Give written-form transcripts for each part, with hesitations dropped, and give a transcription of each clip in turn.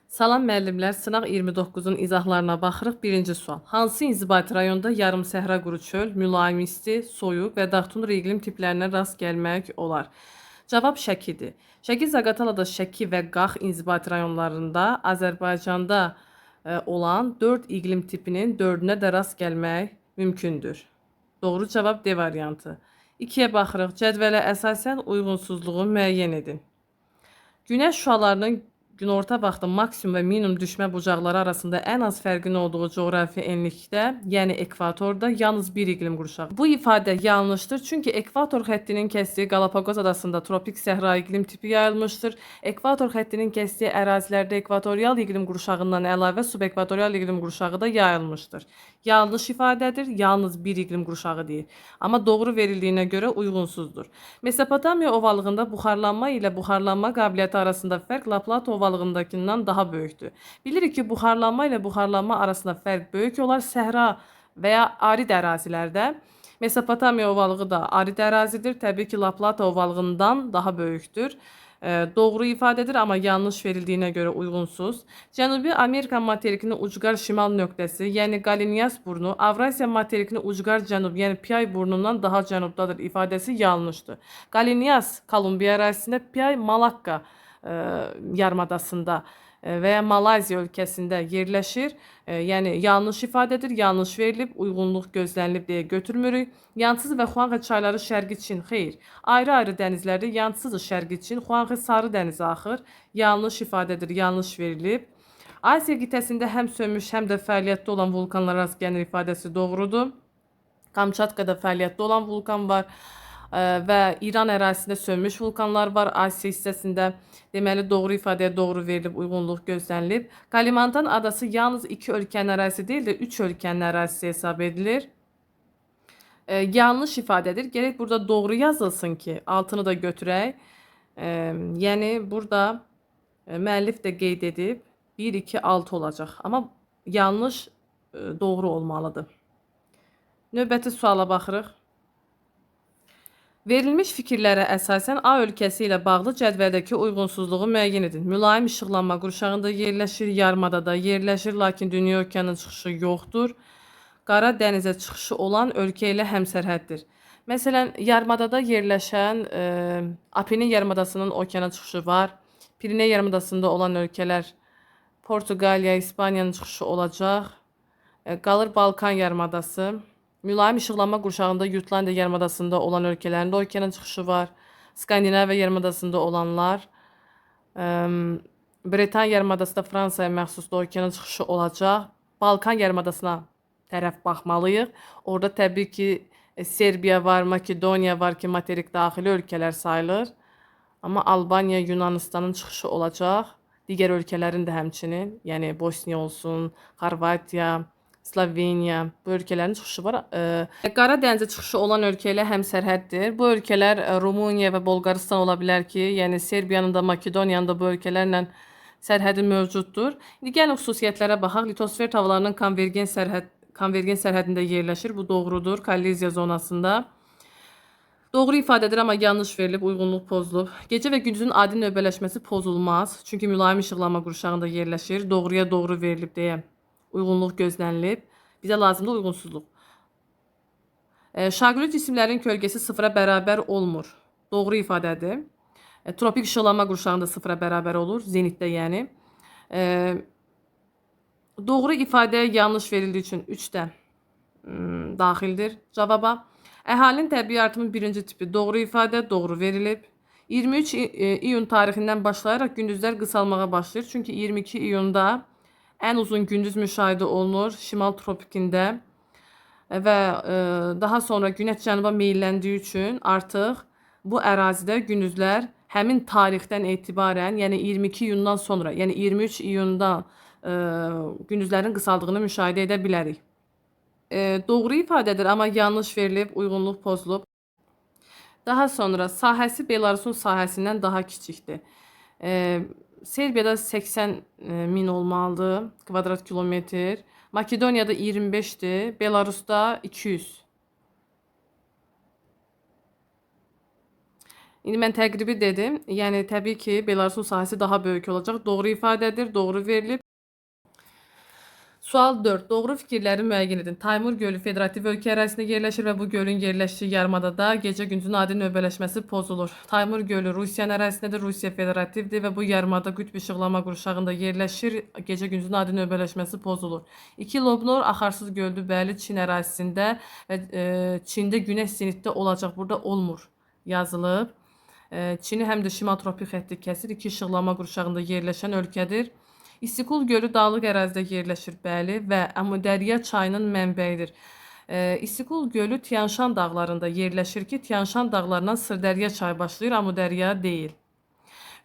Salam müəllimlər, sınaq 29-un izahlarına baxırıq. Birinci sual. Hansı inzibati rayonda yarım səhra quru çöl, mülayim isti, soyuq və dağ-tundra iqlim tiplərinə rast gəlmək olar? Cavab Şəkidir. Şəki, Zaqatalada, Şəki və Qax inzibati rayonlarında Azərbaycanda olan 4 iqlim tipinin 4-ünə də rast gəlmək mümkündür. Doğru cavab D variantı. 2-yə baxırıq. Cədvələ əsasən uyğunsuzluğu müəyyən edin. Günəş şüalarının günorta vaxtı maksimum və minimum düşmə bucaqları arasında ən az fərqin olduğu coğrafi enlikdə, yəni ekvatorda yalnız bir iqlim qurşağı. Bu ifadə yanlışdır, çünki ekvator xəttinin kəsdiyi Qalapaqos adasında tropik səhra iqlim tipi yayılmışdır. Ekvator xəttinin kəsdiyi ərazilərdə ekvatorial iqlim qurşağından əlavə subekvatorial iqlim qurşağı da yayılmışdır. Yanlış ifadədir, yalnız bir iqlim qurşağı deyir. Amma doğru verildiyinə görə uyğunsuzdur. Mesopotamiya ovalığında buxarlanma ilə buxarlanma qabiliyyəti arasında fərq Laplato ovalığındakindən daha böyükdür. Bilirik ki, buxarlanma ilə buxarlanma arasında fərq böyük olar. Səhra və ya arid ərazilərdə Mesopotamiya ovalığı da arid ərazidir. Təbii ki, Laplato ovalığından daha böyükdür. Doğru ifadədir, amma yanlış verildiyinə görə uyğunsuz. Cənubi Amerika materikinin ucqar şimal nöqtəsi, yəni Qalinyas burnu, Avrasiya materikinin ucqar cənub, yəni Piyay burnundan daha cənubdadır ifadəsi yanlışdır. Qalinyas Kolumbiya ərazisində, Piyay Malakka yarımadasında və ya Malayziya ölkəsində yerləşir. Yəni yanlış ifadədir, yanlış verilib, uyğunluq gözlənilib deyə götürmürük. Yansız və Xuanxe çayları şərqi Çin, xeyr. Ayrı-ayrı dənizlərdə yansız şərqi Çin, Xuanxe sarı dənizə axır. Yanlış ifadədir, yanlış verilib. Asiya qitəsində həm sönmüş, həm də fəaliyyətdə olan vulkanlara rast gəlinir ifadəsi doğrudur. Kamçatkada fəaliyyətdə olan vulkan var və İran ərazisində sönmüş vulkanlar var. Asiya hissəsində deməli doğru ifadəyə doğru verilib, uyğunluq gözlənilib. Kalimantan adası yalnız 2 ölkənin ərazisi deyil də 3 ölkənin ərazisi hesab edilir. Yanlış ifadədir. Gərək burada doğru yazılsın ki, altını da götürək. Yəni burada müəllif də qeyd edib 1, 2, 6 olacaq. Amma yanlış doğru olmalıdır. Növbəti suala baxırıq. Verilmiş fikirlərə əsasən A ölkəsi ilə bağlı cədvəldəki uyğunsuzluğu müəyyən edin. Mülayim işıqlanma qurşağında yerləşir, yarımadada yerləşir, lakin dünya okeanının çıxışı yoxdur. Qara dənizə çıxışı olan ölkə ilə həmsərhəddir. Məsələn, yarımadada yerləşən Apenen yarımadasının okeana çıxışı var. Piriney yarımadasında olan ölkələr Portuqaliya, İspaniyanın çıxışı olacaq. Qalır Balkan yarımadası. Mülayim işıqlanma qurşağında Jutlandiya yarımadasında olan ölkələrində okeana çıxışı var. Skandinaviya yarımadasında olanlar. Britaniya yarımadasında Fransaya məxsus da okeana çıxışı olacaq. Balkan yarımadasına tərəf baxmalıyıq. Orada təbii ki, Serbiya var, Makedoniya var ki, materik daxili ölkələr sayılır. Amma Albaniya, Yunanistanın çıxışı olacaq. Digər ölkələrin də həmçinin, yəni Bosniya olsun, Xorvatiya, Sloveniya, bu ölkələrin çıxışı var. Qara dənizə çıxışı olan ölkə ilə həmsərhəddir. Bu ölkələr Rumıniya və Bolqarıstan ola bilər ki, yəni Serbiyanın da, Makedoniyanın da bu ölkələrlə sərhədi mövcuddur. İndi gəlin xüsusiyyətlərə baxaq. Litosfer havalarının konvergen sərhədində yerləşir. Bu doğrudur. Kolliziya zonasında. Doğru ifadədir, amma yanlış verilib, uyğunluq pozulub. Gecə və gündüzün adi növbələşməsi pozulmaz. Çünki mülayim işıqlanma qurşağında yerləşir. Doğruya doğru verilib deyə uyğunluq gözlənilib. Bizə lazımdır uyğunsuzluq. Şaquli cisimlərin kölgəsi sıfıra bərabər olmur. Doğru ifadədir. Tropik işıqlanma qurşağında sıfıra bərabər olur. Zenitdə yəni. Doğru ifadəyə yanlış verildiyi üçün 3 də daxildir cavaba. Əhalinin təbii artımın birinci tipi doğru ifadə, doğru verilib. 23 iyun tarixindən başlayaraq gündüzlər qısalmağa başlayır. Çünki 22 iyunda ən uzun gündüz müşahidə olunur şimal tropikində və daha sonra günəş cənuba meylləndiyi üçün artıq bu ərazidə gündüzlər həmin tarixdən etibarən, yəni 22 iyundan sonra, yəni 23 iyundan gündüzlərin qısaldığını müşahidə edə bilərik. Doğru ifadədir, amma yanlış verilib, uyğunluq pozulub. Daha sonra sahəsi Belarusun sahəsindən daha kiçikdir. Serbiyada 80 min olmalıdır kvadrat kilometr. Makedoniyada 25'dir. Belarusda 200. İndi mən təqribi dedim. Yəni təbii ki, Belarusun sahəsi daha böyük olacaq. Doğru ifadədir, doğru verilib. Sual 4. Doğru fikirləri müəyyən edin. Taymur gölü federativ ölkə ərazisində yerləşir və bu gölün yerləşdiyi yarımadada gecə-gündüzün adi növbələşməsi pozulur. Taymur gölü Rusiyanın ərazisindədir, Rusiya federativdir və bu yarımada qütb işıqlama qurşağında yerləşir. Gecə-gündüzün adi növbələşməsi pozulur. 2. Lobnor axarsız göldür, bəli, Çin ərazisində və Çində günəş zenitdə olacaq. Burada olmur yazılıb. Çini həm də şimal tropik xətti kəsir. 2 işıqlama qurşağında yerləşən ölkədir. İstikul gölü dağlıq ərazidə yerləşir, bəli, və Amudərya çayının mənbəyidir. İstikul gölü Tianşan dağlarında yerləşir ki, Tianşan dağlarından Sırdərya çayı başlayır, Amudərya deyil.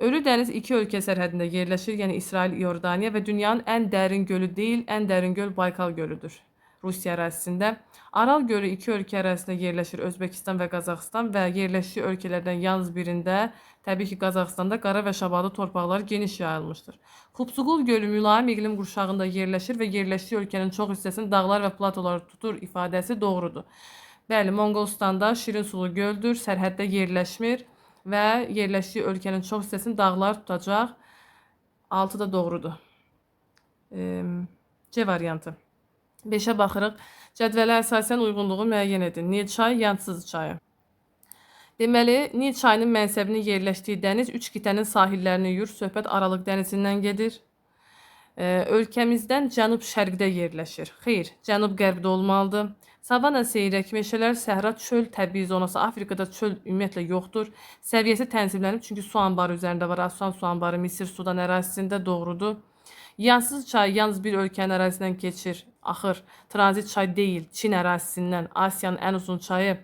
Ölü dəniz iki ölkə sərhədində yerləşir, yəni İsrail, İordaniya və dünyanın ən dərin gölü deyil, ən dərin göl Baykal gölüdür. Rusiya ərazisində. Aral gölü iki ölkə ərazisində yerləşir, Özbəkistan və Qazaxıstan və yerləşdiyi ölkələrdən yalnız birində, təbii ki, Qazaxıstanda qara və şabadı torpaqlar geniş yayılmışdır. Xubsuqul gölü mülayim iqlim qurşağında yerləşir və yerləşdiyi ölkənin çox hissəsini dağlar və platolar tutur ifadəsi doğrudur. Bəli, Monqolistanda şirin sulu göldür, sərhəddə yerləşmir və yerləşdiyi ölkənin çox hissəsini dağlar tutacaq. 6 da doğrudur. C variantı. 5-ə baxırıq. Cədvələ əsasən uyğunluğu müəyyən edin. Nil çayı, Yansız çayı. Deməli, Nil çayının mənsəbinin yerləşdiyi dəniz 3 qitənin sahillərini yuyur. Söhbət Aralıq dənizindən gedir. Ölkəmizdən cənub-şərqdə yerləşir. Xeyr, cənub-qərbdə olmalıdır. Savana, seyrək meşələr, səhra, çöl təbii zonası. Afrikada çöl ümumiyyətlə yoxdur. Səviyyəsi tənzimlənib, çünki su anbarı üzərində var. Assuan su anbarı Misir Sudan ərazisində doğrudur. Yansız çay yalnız bir ölkənin ərazisindən keçir. Axır, tranzit çay deyil, Çin ərazisindən. Asiyanın ən uzun çayı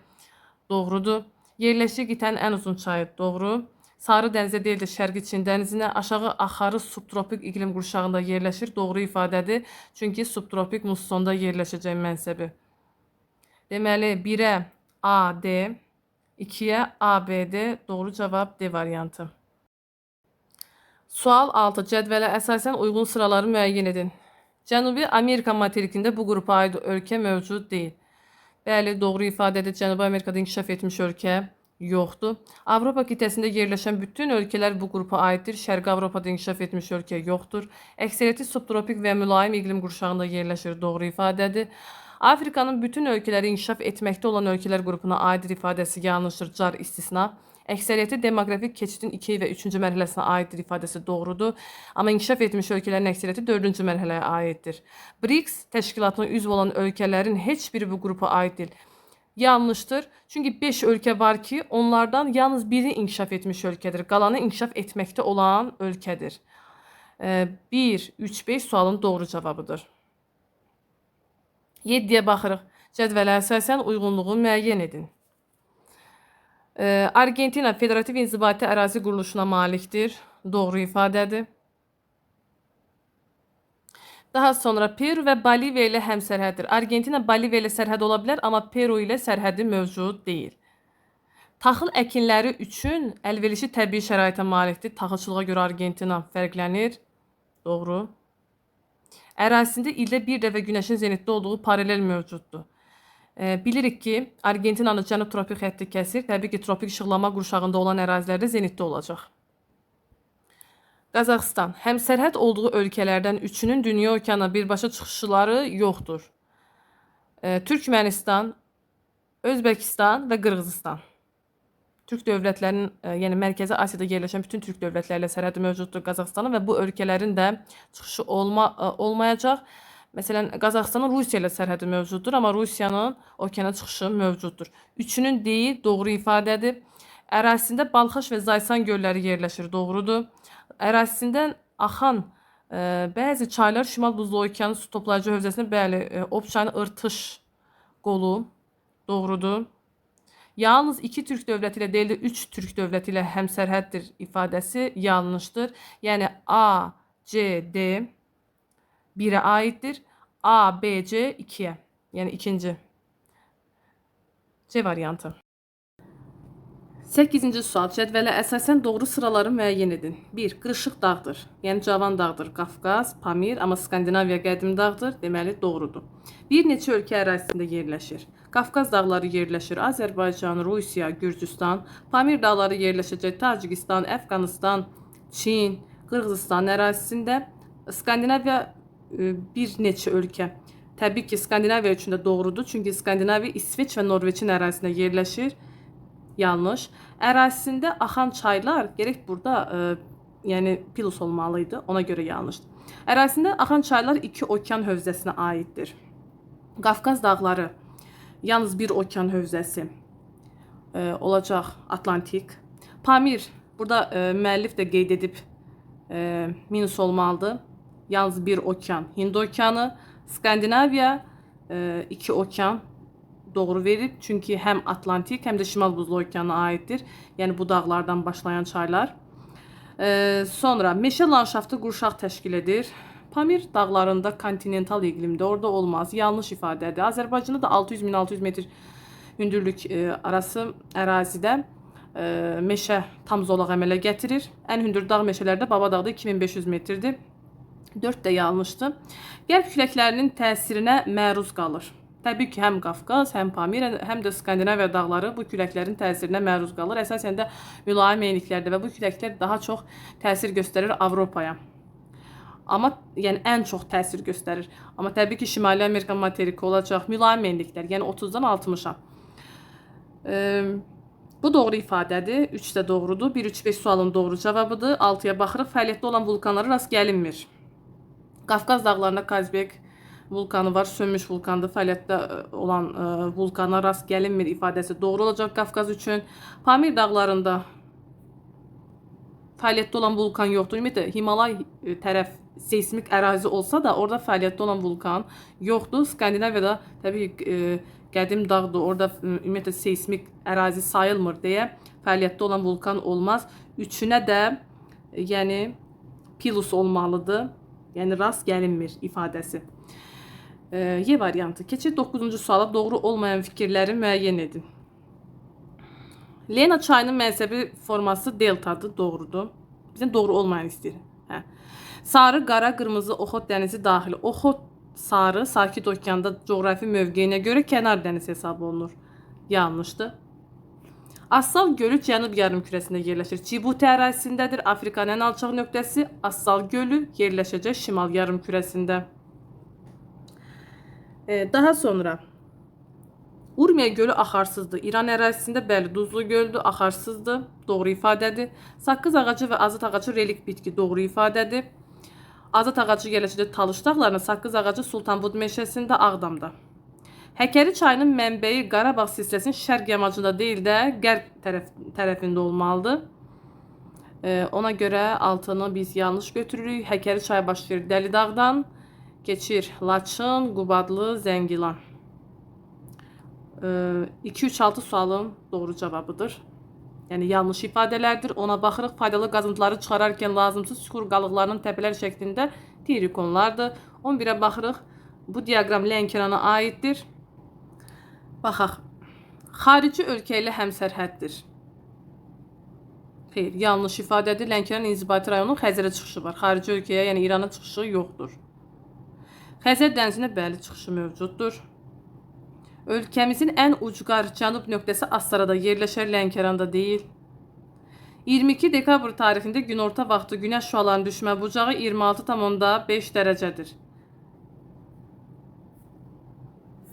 doğrudur. Yerləşik qitənin ən uzun çayı doğru. Sarı dənizə deyil də Şərqi Çin dənizinə. Aşağı axarı subtropik iqlim qurşağında yerləşir. Doğru ifadədir. Çünki subtropik mussonda yerləşəcək mənsəbi. Deməli 1-ə AD, 2-yə ABD, doğru cavab D variantı. Sual 6. Cədvələ əsasən uyğun sıraları müəyyən edin. Cənubi Amerika materikində bu qrupa aid ölkə mövcud deyil. Bəli, doğru ifadədir. Cənubi Amerikada inkişaf etmiş ölkə yoxdur. Avropa qitəsində yerləşən bütün ölkələr bu qrupa aiddir. Şərqi Avropada inkişaf etmiş ölkə yoxdur. Əksəriyyəti subtropik və mülayim iqlim qurşağında yerləşir. Doğru ifadədir. Afrikanın bütün ölkələri inkişaf etməkdə olan ölkələr qrupuna aiddir ifadəsi yanlışdır. Car istisna. Əksəriyyəti demoqrafik keçidin 2 və 3-cü mərhələsinə aiddir ifadəsi doğrudur. Amma inkişaf etmiş ölkələrin əksəriyyəti 4-cü mərhələyə aiddir. BRICS təşkilatına üzv olan ölkələrin heç biri bu qrupa aid deyil. Yanlışdır. Çünki 5 ölkə var ki, onlardan yalnız biri inkişaf etmiş ölkədir. Qalanı inkişaf etməkdə olan ölkədir. 1, 3, 5 sualın doğru cavabıdır. 7-yə baxırıq. Cədvələ əsasən uyğunluğu müəyyən edin. Argentina federativ inzibati ərazi quruluşuna malikdir. Doğru ifadədir. Daha sonra Peru və Boliviya ilə həmsərhəddir. Argentina Boliviya ilə sərhəd ola bilər, amma Peru ilə sərhədi mövcud deyil. Taxıl əkinləri üçün əlverişli təbii şəraitə malikdir. Taxılçılığa görə Argentina fərqlənir. Doğru. Ərazisində ildə bir dəfə günəşin zenitdə olduğu paralel mövcuddur. Bilirik ki, Argentinanın cənub tropik xətti kəsir. Təbii ki, tropik işıqlama qurşağında olan ərazilərdə zenitdə olacaq. Qazaxıstan. Həmsərhəd olduğu ölkələrdən üçünün dünya okeanına birbaşa çıxışları yoxdur. Türkmənistan, Özbəkistan və Qırğızistan. Türk dövlətlərinin, yəni Mərkəzi Asiyada yerləşən bütün Türk dövlətləri ilə sərhədi mövcuddur Qazaxıstanın və bu ölkələrin də çıxışı olmayacaq. Məsələn, Qazaxıstanın Rusiya ilə sərhədi mövcuddur, amma Rusiyanın okeana çıxışı mövcuddur. Üçünün deyil, doğru ifadədir. Ərazisində Balxaş və Zaysan gölləri yerləşir, doğrudur. Ərazisindən axan bəzi çaylar Şimal Buzlu Okeanı su toplayıcı hövzəsində, bəli, Ob çayının Irtış qolu, doğrudur. Yalnız 2 Türk dövləti ilə deyil də 3 Türk dövləti ilə həmsərhəddir ifadəsi yanlışdır. Yəni A, C, D 1-ə aiddir. A, B, C 2-yə. Yəni ikinci. C variantı. 8-ci sual. Cədvələ əsasən doğru sıraları müəyyən edin. 1. Qırışıq dağdır. Yəni cavan dağdır. Qafqaz, Pamir, amma Skandinaviya qədim dağdır. Deməli doğrudur. Bir neçə ölkə ərazisində yerləşir. Qafqaz dağları yerləşir Azərbaycan, Rusiya, Gürcüstan. Pamir dağları yerləşəcək Tacikistan, Əfqanistan, Çin, Qırğızistan ərazisində. Skandinaviya bir neçə ölkə. Təbii ki, Skandinaviya üçün də doğrudur. Çünki Skandinaviya İsveç və Norveçin ərazisində yerləşir. Yanlış. Ərazisində axan çaylar gerek burada yəni Pilos olmalıydı. Ona görə yanlışdır. Ərazisində axan çaylar iki okean hövzəsinə aiddir. Qafqaz dağları yalnız bir okean hövzəsi olacaq Atlantik. Pamir burada müəllif də qeyd edib minus olmalıdır. Yalnız bir okean Hind okeanı. Skandinaviya iki okean doğru verib. Çünki həm Atlantik, həm də Şimal Buzlu okeanına aiddir. Yəni bu dağlardan başlayan çaylar. Sonra meşə landşaftı qurşaq təşkil edir. Pamir dağlarında kontinental iqlimdə, orada olmaz. Yanlış ifadədir. Azərbaycanda da 600-1600 metr hündürlük arası ərazidə meşə tam zolaq əmələ gətirir. Ən hündür dağ meşələrdə Babadağda 2500 metrdir. 4 də yanlışdır. Qərb küləklərinin təsirinə məruz qalır. Təbii ki, həm Qafqaz, həm Pamir, həm də Skandinaviya dağları bu küləklərin təsirinə məruz qalır. Əsasən də mülayim əyniklərdə və bu küləklər daha çox təsir göstərir Avropaya. Amma yəni ən çox təsir göstərir. Amma təbii ki, Şimali Amerika materiki olacaq mülayim əyniklər, yəni 30-dan 60-a. Bu doğru ifadədir. 3 də doğrudur. 1-3-5 sualın doğru cavabıdır. 6-ya baxırıq. Fəaliyyətdə olan vulkanlara rast gəlinmir. Qafqaz dağlarında Kazbek vulkanı var, sönmüş vulkandır. Fəaliyyətdə olan vulkana rast gəlinmir ifadəsi doğru olacaq Qafqaz üçün. Pamir dağlarında fəaliyyətdə olan vulkan yoxdur. Ümumiyyətlə Himalay tərəf seismik ərazi olsa da orada fəaliyyətdə olan vulkan yoxdur. Skandinaviyada təbii qədim dağdır. Orada ümumiyyətlə seismik ərazi sayılmır deyə fəaliyyətdə olan vulkan olmaz. Üçünə də yəni Pilos olmalıdır. Yəni rast gəlinmir ifadəsi. Y variantı. Keçid 9-cu suala. Doğru olmayan fikirləri müəyyən edin. Lena çayının mənsəbi forması deltadır. Doğrudur. Bizdən doğru olmayan istəyir. Sarı, qara, qırmızı Oxot dənizi daxili. Oxot sarı, Sakit okeanda coğrafi mövqeyinə görə kənar dəniz hesab olunur. Yanlışdır. Assal gölü Cənub yarımkürəsində yerləşir. Cibuti ərazisindədir. Afrikanın ən alçaq nöqtəsi Assal gölü yerləşəcək Şimal yarımkürəsində. Daha sonra Urmiya gölü axarsızdır. İran ərazisində bəli duzlu göldür, axarsızdır. Doğru ifadədir. Saqqız ağacı və azad ağacı relik bitki doğru ifadədir. Azad ağacı yerləşəcək Talış dağlarında, saqqız ağacı Sultanbud meşəsində, Ağdamda. Həkəri çayının mənbəyi Qarabağ silsiləsinin şərq yamacında deyil də qərb tərəfində olmalıdır. Ona görə altını biz yanlış götürürük. Həkəri çayı baş verir Dəlidağdan, keçir Laçın, Qubadlı, Zəngilan. 2-3-6 sualın doğru cavabıdır. Yəni yanlış ifadələrdir. Ona baxırıq. Faydalı qazıntıları çıxararkən lazımsız çukur qalıqlarının təpələr şəklində trikonlardır. 11-ə baxırıq. Bu diaqram Lənkərana aiddir. Baxaq. Xarici ölkə ilə həmsərhəddir. Xeyr, yanlış ifadədir. Lənkəran inzibati rayonunun Xəzərə çıxışı var. Xarici ölkəyə, yəni İrana çıxışı yoxdur. Xəzər dənizində bəli çıxışı mövcuddur. Ölkəmizin ən ucqar cənub nöqtəsi Astarada yerləşər, Lənkəranda deyil. 22 dekabr tarixində günorta vaxtı günəş şüalarının düşmə bucağı 26,5 dərəcədir.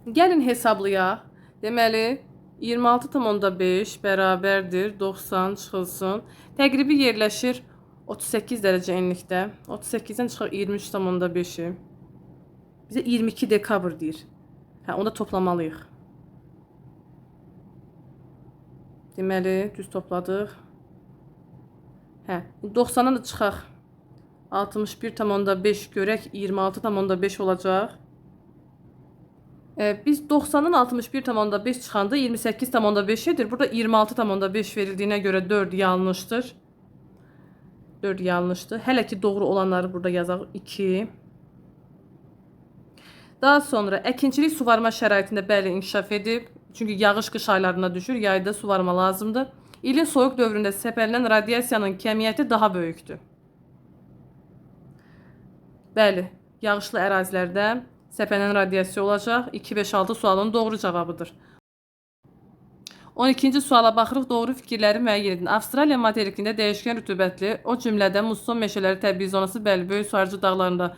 Gəlin hesablayaq. Deməli 26,5 bərabərdir 90 çıxılsın. Təqribi yerləşir 38 dərəcə enlikdə. 38-dən çıxır 23,5-i. Bizə 22 dekabr deyir. Onu da toplamalıyıq. Deməli düz topladıq. 90-dan da çıxaq. 61,5 görək 26,5 olacaq. Biz 90-dan 61,5 çıxanda 28,5 edir. Burada 26,5 verildiyinə görə 4 yanlışdır. 4 yanlışdır. Hələ ki doğru olanları burada yazaq. 2. Daha sonra əkinçilik suvarma şəraitində bəli inkişaf edib. Çünki yağış qış aylarında düşür. Yayda suvarma lazımdır. İlin soyuq dövründə səpələnən radiasiyanın kəmiyyəti daha böyükdür. Bəli, yağışlı ərazilərdə səpələnən radiasiya olacaq. 2, 5, 6 sualın doğru cavabıdır. 12-ci suala baxırıq, doğru fikirləri müəyyən edin. Avstraliya materikində dəyişkən rütubətli, o cümlədən musson meşələri təbii zonası bəli, böyük suarıcı dağlarında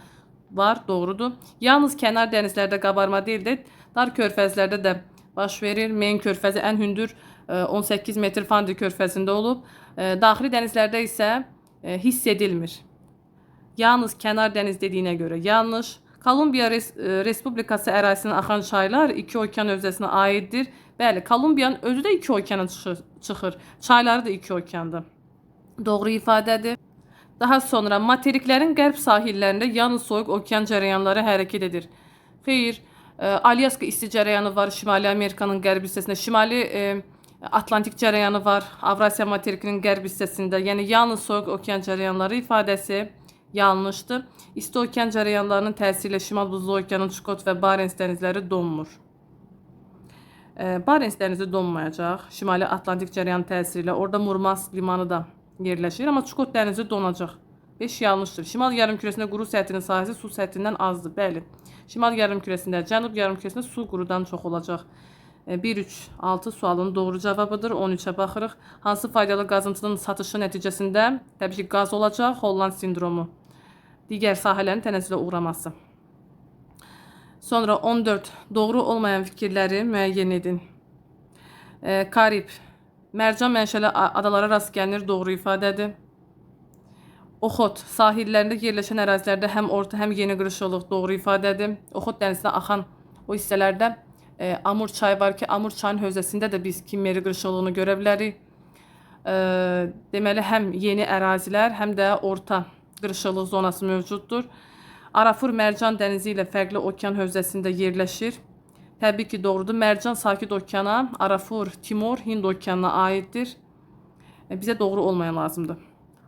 var, doğrudur. Yalnız kənar dənizlərdə qabarma deyil də, dar körfəzlərdə də baş verir. Main körfəzi ən hündür 18 metr Fandi körfəzində olub. Daxili dənizlərdə isə hiss edilmir. Yalnız kənar dəniz dediyinə görə yanlış. Kolumbiya Respublikası ərazisindən axan çaylar iki okean hövzəsinə aiddir. Bəli, Kolumbiyanın özü də iki okeana çıxır. Çayları da iki okeandır. Doğru ifadədir. Daha sonra materiklərin qərb sahillərində yalnız soyuq okean cərəyanları hərəkət edir. Xeyr, Alyaska isti cərəyanı var Şimali Amerikanın qərb hissəsində. Şimali Atlantik cərəyanı var Avrasiya materikinin qərb hissəsində. Yəni yalnız soyuq okean cərəyanları ifadəsi yanlışdır. İsti okean cərəyanlarının təsiri ilə Şimal Buzlu Okeanın Çukot və Barents dənizləri donmur. Barents dənizi donmayacaq. Şimali Atlantik cərəyanı təsiri ilə orada Murmansk limanı da yerləşir, amma Çukot dənizi donacaq. 5 yanlışdır. Şimal yarımkürəsində quru səthinin sahəsi su səthindən azdır. Bəli. Şimal yarımkürəsində, cənub yarımkürəsində su qurudan çox olacaq. 1, 3, 6 sualın doğru cavabıdır. 13-ə baxırıq. Hansı faydalı qazıntının satışı nəticəsində təbii ki, qaz olacaq? Holland sindromu. Digər sahələrin tənəzzülə uğraması. Sonra 14. Doğru olmayan fikirləri müəyyən edin. Karib. Mərcan mənşəli adalara rast gəlinir. Doğru ifadədir. Oxot. Sahillərində yerləşən ərazilərdə həm orta, həm yeni qırışıqlıq. Doğru ifadədir. Oxot dənizinə axan o hissələrdə Amur çayı var ki, Amur çayının hövzəsində də biz Kimmeri qırışıqlığını görə bilərik. Deməli, həm yeni ərazilər, həm də orta qırışıqlıq zonası mövcuddur. Arafur Mərcan dənizi ilə fərqli okean hövzəsində yerləşir. Təbii ki, doğrudur. Mərcan Sakit okeana, Arafur Timor Hind okeanına aiddir. Bizə doğru olmayan lazımdır.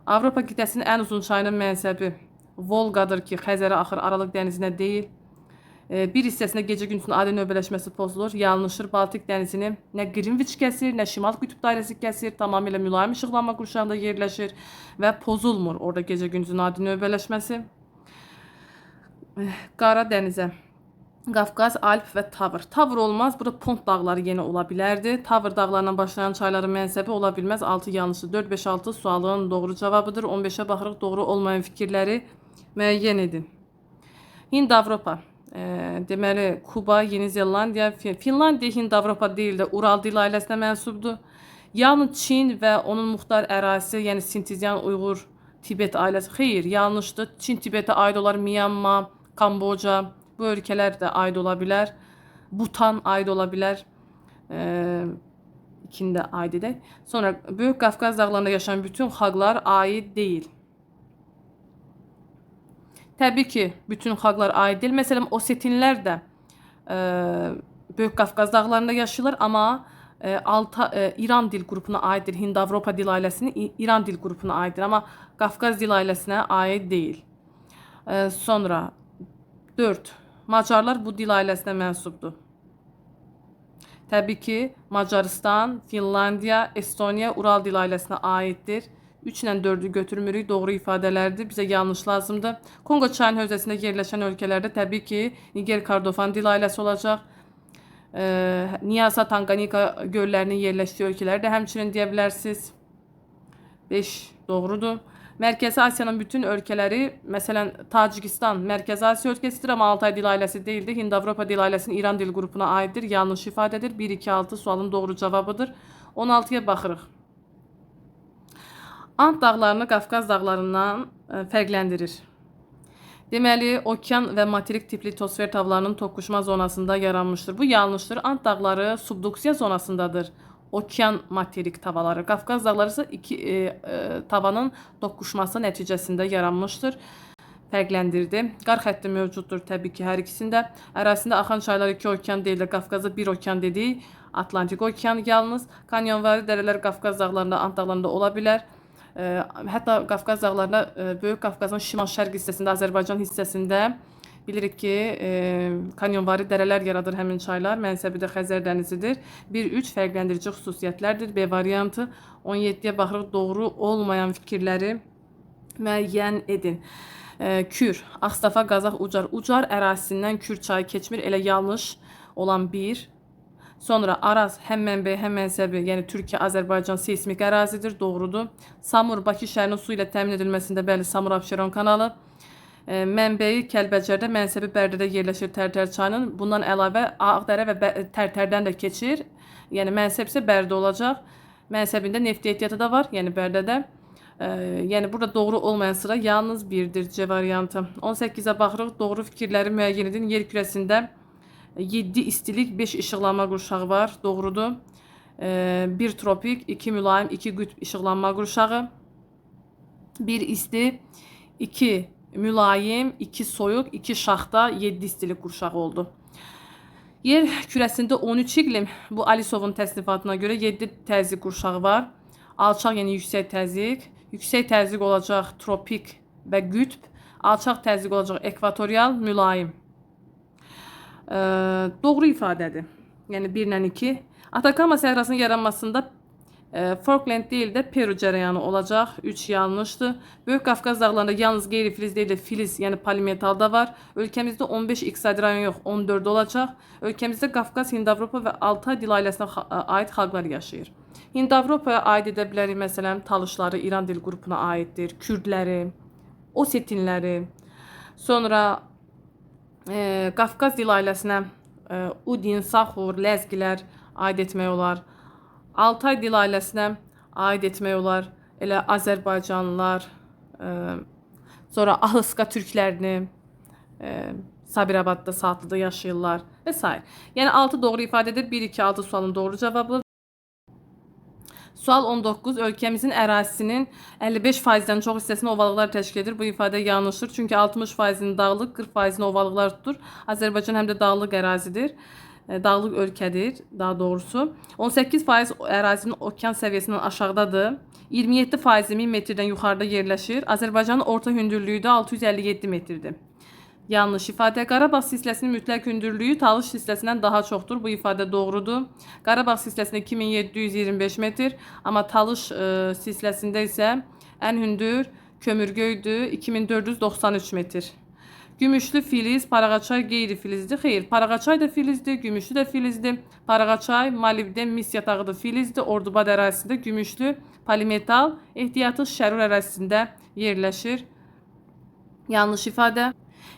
Avropa qitəsinin ən uzun çayının mənsəbi Volqadır ki, Xəzərə axır, Aralıq dənizinə deyil. Bir hissəsində gecə-gündüzün adi növbələşməsi pozulur. Yanlışır. Baltik dənizini nə Greenwich kəsir, nə Şimal qütb dairəsi kəsir. Tamamilə mülayim işıqlanma qurşağında yerləşir və pozulmur orada gecə-gündüzün adi növbələşməsi. Qara dənizə Qafqaz, Alp və Tavr. Tavr olmaz. Burada Pont dağları yenə ola bilərdi. Tavr dağlarından başlayan çayların mənsəbi ola bilməz. 6 yanlışdır. 4, 5, 6 sualın doğru cavabıdır. 15-ə baxırıq. Doğru olmayan fikirləri müəyyən edin. Hind-Avropa. Deməli, Kuba, Yeni Zelandiya, Finlandiya Hind-Avropa deyil də Ural dil ailəsinə mənsubdur. Yalnız Çin və onun muxtar ərazisi, yəni Sintizyan, Uyğur, Tibet ailəsi. Xeyr, yanlışdır. Çin Tibetə aid olar, Myanma, Kamboca, bu ölkələr də aid ola bilər. Butan aid ola bilər. İkini də aid edək. Sonra Böyük Qafqaz dağlarında yaşayan bütün xalqlar aid deyil. Təbii ki, bütün xalqlar aid deyil. Məsələn, Osetinlər də Böyük Qafqaz dağlarında yaşayırlar, amma İran dil qrupuna aiddir. Hind-Avropa dil ailəsinin İran dil qrupuna aiddir, amma Qafqaz dil ailəsinə aid deyil. Sonra 4. Macarlar bu dil ailəsinə mənsubdur. Təbii ki, Macaristan, Finlandiya, Estoniya Ural dil ailəsinə aiddir. 3 ilə 4-ü götürmürük, doğru ifadələrdir. Bizə yanlış lazımdır. Kongo çayının hövzəsində yerləşən ölkələrdə təbii ki, Niger Kordofan dil ailəsi olacaq. Nyasa, Tanganika göllərinin yerləşdiyi ölkələri də həmçinin deyə bilərsiniz. 5 doğrudur. Mərkəzi Asiyanın bütün ölkələri, məsələn, Tacikistan Mərkəzi Asiya ölkəsidir, amma Altay dil ailəsi deyildir. Hind-Avropa dil ailəsinin İran dil qrupuna aiddir. Yanlış ifadədir. 1, 2, 6 sualın doğru cavabıdır. 16-ya baxırıq. Ant dağlarını Qafqaz dağlarından fərqləndirir. Deməli, okean və materik tipli litosfer tavlarının toqquşma zonasında yaranmışdır. Bu yanlışdır. Ant dağları subduksiya zonasındadır. Okean materik tavaları. Qafqaz dağları isə iki tavanın toqquşması nəticəsində yaranmışdır. Fərqləndirdi. Qar xətti mövcuddur təbii ki, hər ikisində. Ərazisində axan çaylar iki okean deyil də Qafqazda bir okean dedik. Atlantik okean yalnız. Kanyonvari dərələr Qafqaz dağlarında, Ant dağlarında ola bilər. Hətta Qafqaz dağlarında Böyük Qafqazın şimal-şərq hissəsində, Azərbaycan hissəsində Bilirik ki, kanyonvari dərələr yaradır həmin çaylar. Mənsəbi də Xəzər dənizidir. 1-3 fərqləndirici xüsusiyyətlərdir. B variantı. 17-yə baxırıq, doğru olmayan fikirləri müəyyən edin. Kür, Ağstafa, Qazax, Ucar. Ucar ərazisindən Kür çayı keçmir. Elə yanlış olan 1. Sonra Araz həm mənbəyi, həm mənsəbi, yəni Türkiyə, Azərbaycan seismik ərazidir, doğrudur. Samur, Bakı şəhərinin su ilə təmin edilməsində, bəli, Samur-Abşeron kanalı. Mənbəyi Kəlbəcərdə, mənsəbi Bərdədə yerləşir Tərtər çayının. Bundan əlavə Ağdərə və Tərtərdən də keçir. Yəni mənsəb isə Bərdə olacaq. Mənsəbində neft ehtiyatı da var, yəni Bərdədə. Yəni burada doğru olmayan sıra yalnız 1-dir, C variantı. 18-ə baxırıq, doğru fikirləri müəyyən edin. Yer kürəsində 7 istilik, 5 işıqlanma qurşağı var, doğrudur. 1 tropik, 2 mülayim, 2 qütb işıqlanma qurşağı. 1 isti, 2 mülayim, 2 soyuq, 2 şaxta, 7 istilik qurşağı oldu. Yer kürəsində 13 iqlim, bu Alisovun təsnifatına görə 7 təzyiq qurşağı var. Alçaq, yəni yüksək təzyiq. Yüksək təzyiq olacaq tropik və qütb. Alçaq təzyiq olacaq ekvatorial, mülayim. Doğru ifadədir. Yəni 1 ilə 2. Atakama səhrasının yaranmasında Falkland deyil də Peru cərəyanı olacaq. 3 yanlışdır. Böyük Qafqaz dağlarında yalnız qeyri-filiz deyil də filiz, yəni polimetal da var. Ölkəmizdə 15 iqtisadi rayon yox, 14 olacaq. Ölkəmizdə Qafqaz, Hind-Avropa və Altay dil ailəsinə aid xalqlar yaşayır. Hind-Avropaya aid edə bilərik, məsələn, Talışları İran dil qrupuna aiddir. Kürdləri, Osetinləri, sonra Qafqaz dil ailəsinə Udin, Saxur, Ləzgilər aid etmək olar. Altay dil ailəsinə aid etmək olar. Elə Azərbaycanlılar, sonra Ahıska türklərini Sabirabadda, Saatlıda yaşayırlar və s. Yəni 6 doğru ifadə edir. 1, 2, 6 sualın doğru cavabı. Sual 19. Ölkəmizin ərazisinin 55%-dən çox hissəsini ovalıqlar təşkil edir. Bu ifadə yanlışdır. Çünki 60%-ni dağlıq, 40%-ni ovalıqlar tutur. Azərbaycan həm də dağlıq ərazidir. Dağlıq ölkədir, daha doğrusu. 18% ərazinin okean səviyyəsindən aşağıdadır. 27% 1000 metrdən yuxarıda yerləşir. Azərbaycanın orta hündürlüyü də 657 metrdir. Yanlış ifadə. Qarabağ silsiləsinin mütləq hündürlüyü Talış silsiləsindən daha çoxdur. Bu ifadə doğrudur. Qarabağ silsiləsində 2725 metr, amma Talış silsiləsində isə ən hündür Kömürgöydür, 2493 metr. Gümüşlü filiz, Paraqaçay qeyri-filizdir. Xeyr, Paraqaçay da filizdir, Gümüşlü də filizdir. Paraqaçay, Malibden, mis yatağı da filizdir. Ordubad ərazisində gümüşlü polimetal ehtiyatı Şərur ərazisində yerləşir. Yanlış ifadə.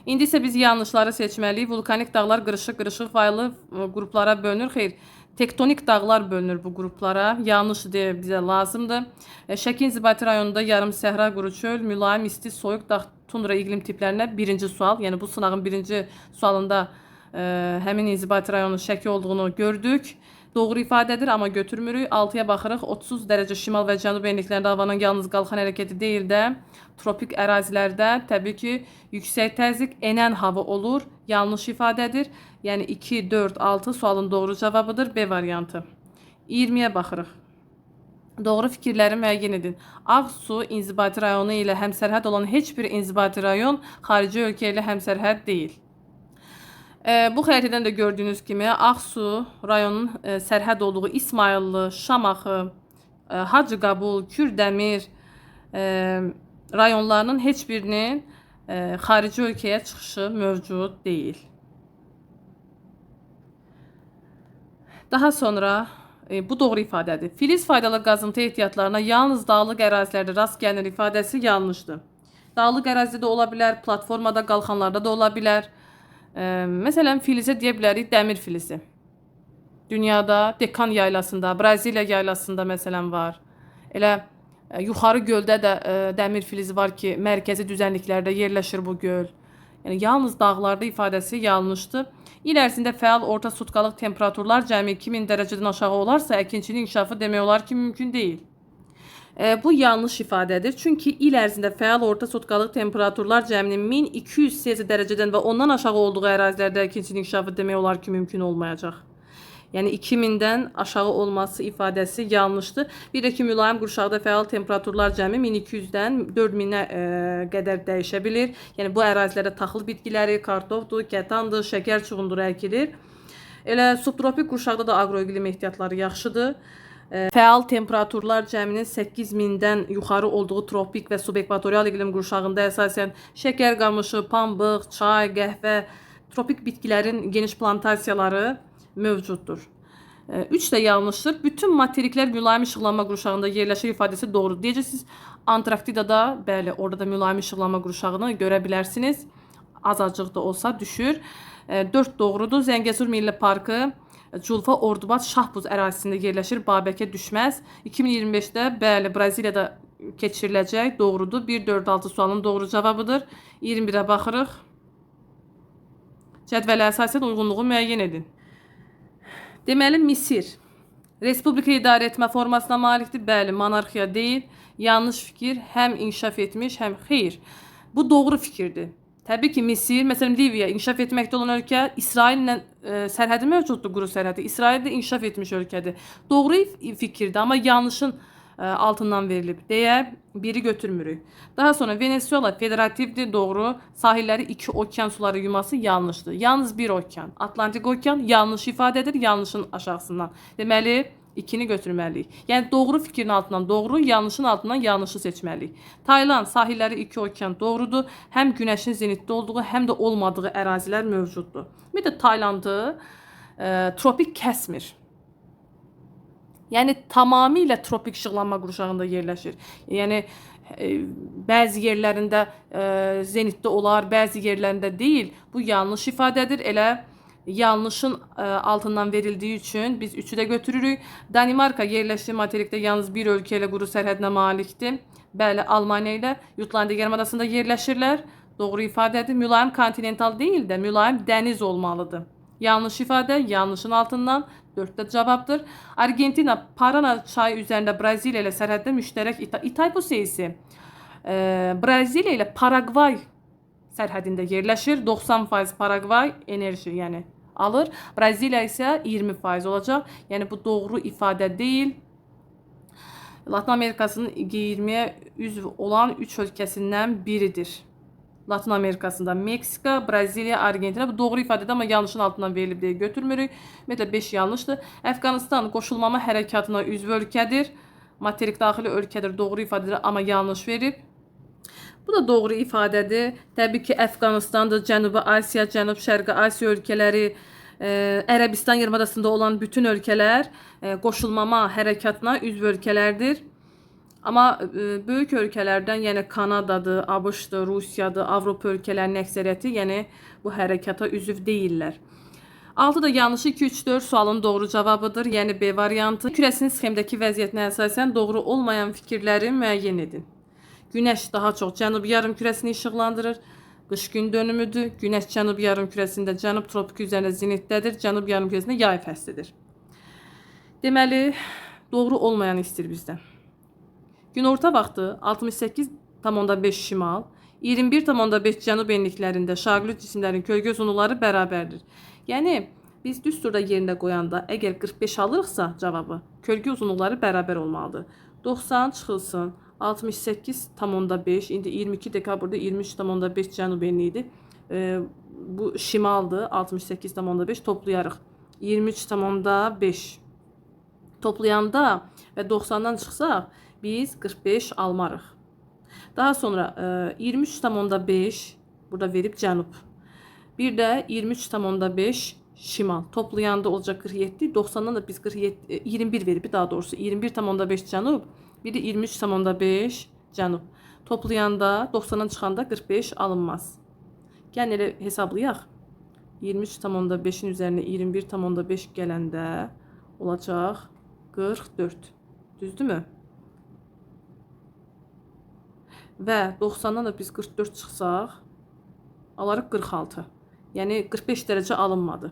İndi isə biz yanlışları seçməliyik. Vulkanik dağlar qırışıq-qırışıq faylı qruplara bölünür. Xeyr, tektonik dağlar bölünür bu qruplara. Yanlış deyə bizə lazımdır. Şəki-İnzibati rayonunda yarım səhra, quru çöl, mülayim, isti, soyuq dağ, tundra iqlim tiplərinə birinci sual. Yəni bu sınağın birinci sualında həmin İnzibati rayonun Şəki olduğunu gördük. Doğru ifadədir, amma götürmürük. 6-ya baxırıq. 30 dərəcə şimal və cənub enliklərində havanın yalnız qalxan hərəkəti deyil də tropik ərazilərdə təbii ki, yüksək təzyiq, enən hava olur. Yanlış ifadədir. Yəni 2, 4, 6 sualın doğru cavabıdır. B variantı. 20-yə baxırıq. Doğru fikirləri müəyyən edin. Ağsu İnzibati rayonu ilə həmsərhəd olan heç bir İnzibati rayon xarici ölkə ilə həmsərhəd deyil. Bu xəritədən də gördüyünüz kimi Ağsu rayonun sərhəd olduğu İsmayıllı, Şamaxı, Hacıqabul, Kürdəmir rayonlarının heç birinin xarici ölkəyə çıxışı mövcud deyil. Daha sonra bu doğru ifadədir. Filiz faydalı qazıntı ehtiyatlarına yalnız dağlıq ərazilərdə rast gəlinir ifadəsi yanlışdır. Dağlıq ərazidə də ola bilər, platformada, qalxanlarda da ola bilər. Məsələn, filizə deyə bilərik dəmir filizi. Dünyada Dekan yaylasında, Braziliya yaylasında məsələn var. Elə yuxarı göldə də dəmir filizi var ki, mərkəzi düzənliklərdə yerləşir bu göl. Yəni yalnız dağlarda ifadəsi yanlışdır. İl ərzində fəal orta sutkalıq temperaturlar cəmi 2000 dərəcədən aşağı olarsa, əkinçinin inkişafı demək olar ki, mümkün deyil. Bu yanlış ifadədir. Çünki il ərzində fəal orta sutkalıq temperaturlar cəminin 1200 Selsi dərəcədən və ondan aşağı olduğu ərazilərdə əkinçinin inkişafı demək olar ki, mümkün olmayacaq. Yəni 2000-dən aşağı olması ifadəsi yanlışdır. Bir də ki, mülayim qurşaqda fəal temperaturlar cəmi 1200-dən 4000-ə qədər dəyişə bilir. Yəni bu ərazilərdə taxıl bitkiləri, kartofdur, kətandır, şəkər çuğunduru əkilir. Elə subtropik qurşaqda da aqroiqlim ehtiyatları yaxşıdır. Fəal temperaturlar cəminin 8000-dən yuxarı olduğu tropik və subekvatorial iqlim qurşağında əsasən şəkər qamışı, pambıq, çay, qəhvə, tropik bitkilərin geniş plantasiyaları mövcuddur. 3 də yanlışdır. Bütün materiklər mülayim işıqlanma qurşağında yerləşir ifadəsi doğrudur. Deyəcəksiniz, Antarktidada, bəli, orada da mülayim işıqlanma qurşağını görə bilərsiniz. Azacıq da olsa düşür. 4 doğrudur. Zəngəzur Milli Parkı Culfa Ordubad Şahbuz ərazisində yerləşir. Babəkə düşməz. 2025-də bəli, Braziliyada keçiriləcək. Doğrudur. 1-4-6 sualın doğru cavabıdır. 21-ə baxırıq. Cədvələ əsasən uyğunluğu müəyyən edin. Deməli, Misir Respublika idarə etmə formasına malikdir. Bəli, monarxiya deyil. Yanlış fikir. Həm inkişaf etmiş, həm xeyr. Bu doğru fikirdir. Təbii ki, Misir, məsələn, Liviya inkişaf etməkdə olan ölkə, İsraillə sərhədi mövcuddur, quru sərhədi. İsrail də inkişaf etmiş ölkədir. Doğru fikirdir, amma yanlışın altından verilib deyə biri götürmürük. Daha sonra Venezuela federativdir, doğru. Sahilləri 2 okean suları yuması yanlışdır. Yalnız bir okean, Atlantik okean yanlış ifadədir, yanlışın aşağısından. Deməli, 2-ni götürməliyik. Yəni doğru fikrin altından doğru, yanlışın altından yanlışı seçməliyik. Tayland sahilləri 2 okean doğrudur. Həm günəşin zenitdə olduğu, həm də olmadığı ərazilər mövcuddur. Bir də Taylandı tropik kəsmir. Yəni tamamilə tropik işıqlanma qurşağında yerləşir. Yəni bəzi yerlərində zenitdə olar, bəzi yerlərində deyil. Bu yanlış ifadədir. Elə yanlışın altından verildiyi üçün biz 3'ü də götürürük. Danimarka yerləşdiyi materikdə yalnız bir ölkə ilə quru sərhədinə malikdir. Bəli, Almaniya ilə Jutlandiya yarımadasında yerləşirlər. Doğru ifadədir. Mülayim kontinental deyil də mülayim dəniz olmalıdır. Yanlış ifadə, yanlışın altından 4'də cavabdır. Argentina Parana çayı üzərində Braziliya ilə sərhəddə müştərək İtaipu seyisi Braziliya ilə Paragvay sərhədində yerləşir. 90% Paragvay enerji, yəni alır. Braziliya isə 20% olacaq. Yəni bu doğru ifadə deyil. Latin Amerikasının G20'ye üzv olan 3 ölkəsindən biridir. Latin Amerikasında Meksika, Braziliya, Argentina. Bu doğru ifadədir, amma yanlışın altından verilib deyə götürmürük. Ümumiyyətlə 5 yanlışdır. Əfqanistan qoşulmama hərəkatına üzv ölkədir. Materik daxili ölkədir. Doğru ifadədir, amma yanlış verib. Bu da doğru ifadədir. Təbii ki, Əfqanistandır, Cənubi Asiya, Cənub-Şərqi Asiya ölkələri, Ərəbistan yarımadasında olan bütün ölkələr qoşulmama hərəkatına üzv ölkələrdir. Amma böyük ölkələrdən, yəni Kanadadır, ABŞ-dır, Rusiyadır, Avropa ölkələrinin əksəriyyəti, yəni bu hərəkata üzv deyillər. 6 da yanlışı 2-3-4 sualın doğru cavabıdır, yəni B variantı. Kürəsinin sxemdəki vəziyyətinə əsasən doğru olmayan fikirləri müəyyən edin. Günəş daha çox cənub yarım kürəsini işıqlandırır. Qış gün dönümüdür. Günəş cənub yarım kürəsində cənub tropiki üzərində zenitdədir. Cənub yarım kürəsində yay fəslidir. Deməli, doğru olmayan istəyir bizdən. Günorta vaxtı 68,5 şimal, 21,5 cənub enliklərində şaqli cisimlərin kölgə uzunluqları bərabərdir. Yəni, biz düz turda yerində qoyanda əgər 45 alırıqsa cavabı, kölgə uzunluqları bərabər olmalıdır. 90 çıxılsın, 68,5, indi 22 dekabrda 23,5 cənub enliyidir. Bu şimaldır, 68,5 toplayarıq. 23,5 toplayanda və 90'dan çıxsaq, biz 45 almarıq. Daha sonra 23,5 burada verib cənub. Bir də 23,5 şimal. Toplayanda olacaq 47. 90'dan da biz 21 verib, daha doğrusu 21,5 cənub. Bir də 23,5 cənub. Toplayanda 90'dan çıxanda 45 alınmaz. Gəlin elə hesablayaq. 23,5'in üzərinə 21,5 gələndə olacaq 44. Düzdürmü? Və 90'dan da biz 44 çıxsaq, alarıq 46. Yəni 45 dərəcə alınmadı.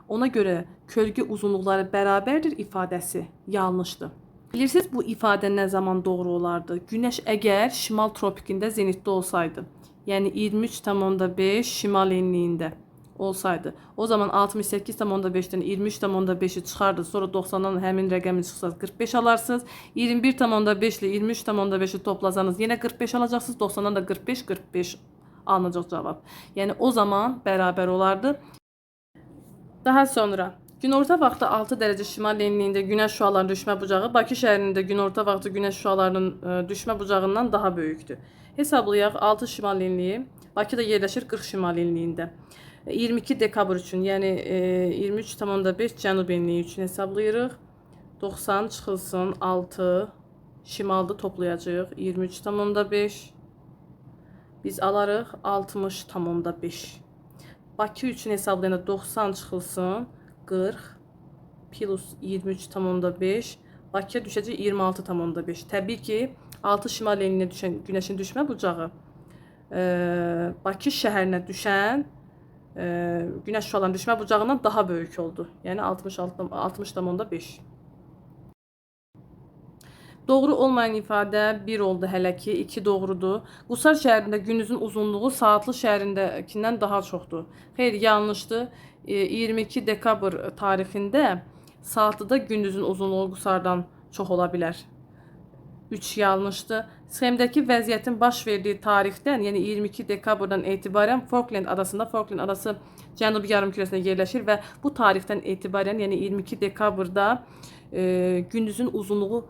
Ona görə kölgə uzunluqları bərabərdir ifadəsi yanlışdır. Bilirsiniz bu ifadə nə zaman doğru olardı? Günəş əgər şimal tropikində zenitdə olsaydı, yəni 23,5 şimal enliyində olsaydı. O zaman 68,5'dən 23,5'i çıxardınız. Sonra 90'dan həmin rəqəmi çıxsanız 45 alarsınız. 21,5 ilə 23,5'i toplasanız yenə 45 alacaqsınız. 90'dan da 45 alınacaq cavab. Yəni o zaman bərabər olardı. Daha sonra günorta vaxtı 6 dərəcə şimal enliyində günəş şüalarının düşmə bucağı Bakı şəhərində günorta vaxtı günəş şüalarının düşmə bucağından daha böyükdür. Hesablayaq 6 şimal enliyi Bakıda yerləşir 40 şimal enliyində. 22 dekabr üçün, yəni 23,5 cənub enliyi üçün hesablayırıq. 90 çıxılsın 6 şimalda toplayacağıq 23,5. Biz alarıq 60,5. Bakı üçün hesablayanda 90 çıxılsın 40 plus 23,5. Bakıya düşəcək 26,5. Təbii ki 6 şimal enliyinə düşən günəşin düşmə bucağı Bakı şəhərinə düşən günəş şüalarının düşmə bucağından daha böyük oldu. Yəni 60,5. Doğru olmayan ifadə 1 oldu hələ ki, 2 doğrudur. Qusar şəhərində gündüzün uzunluğu Saatlı şəhərindəkindən daha çoxdur. Xeyr, yanlışdır. 22 dekabr tarixində Saatlıda gündüzün uzunluğu Qusardan çox ola bilər. 3 yanlışdır. Sxemdəki vəziyyətin baş verdiyi tarixdən, yəni 22 dekabrdan etibarən Falkland adası Cənubi yarımkürəsində yerləşir və bu tarixdən etibarən, yəni 22 dekabrda gündüzün uzunluğu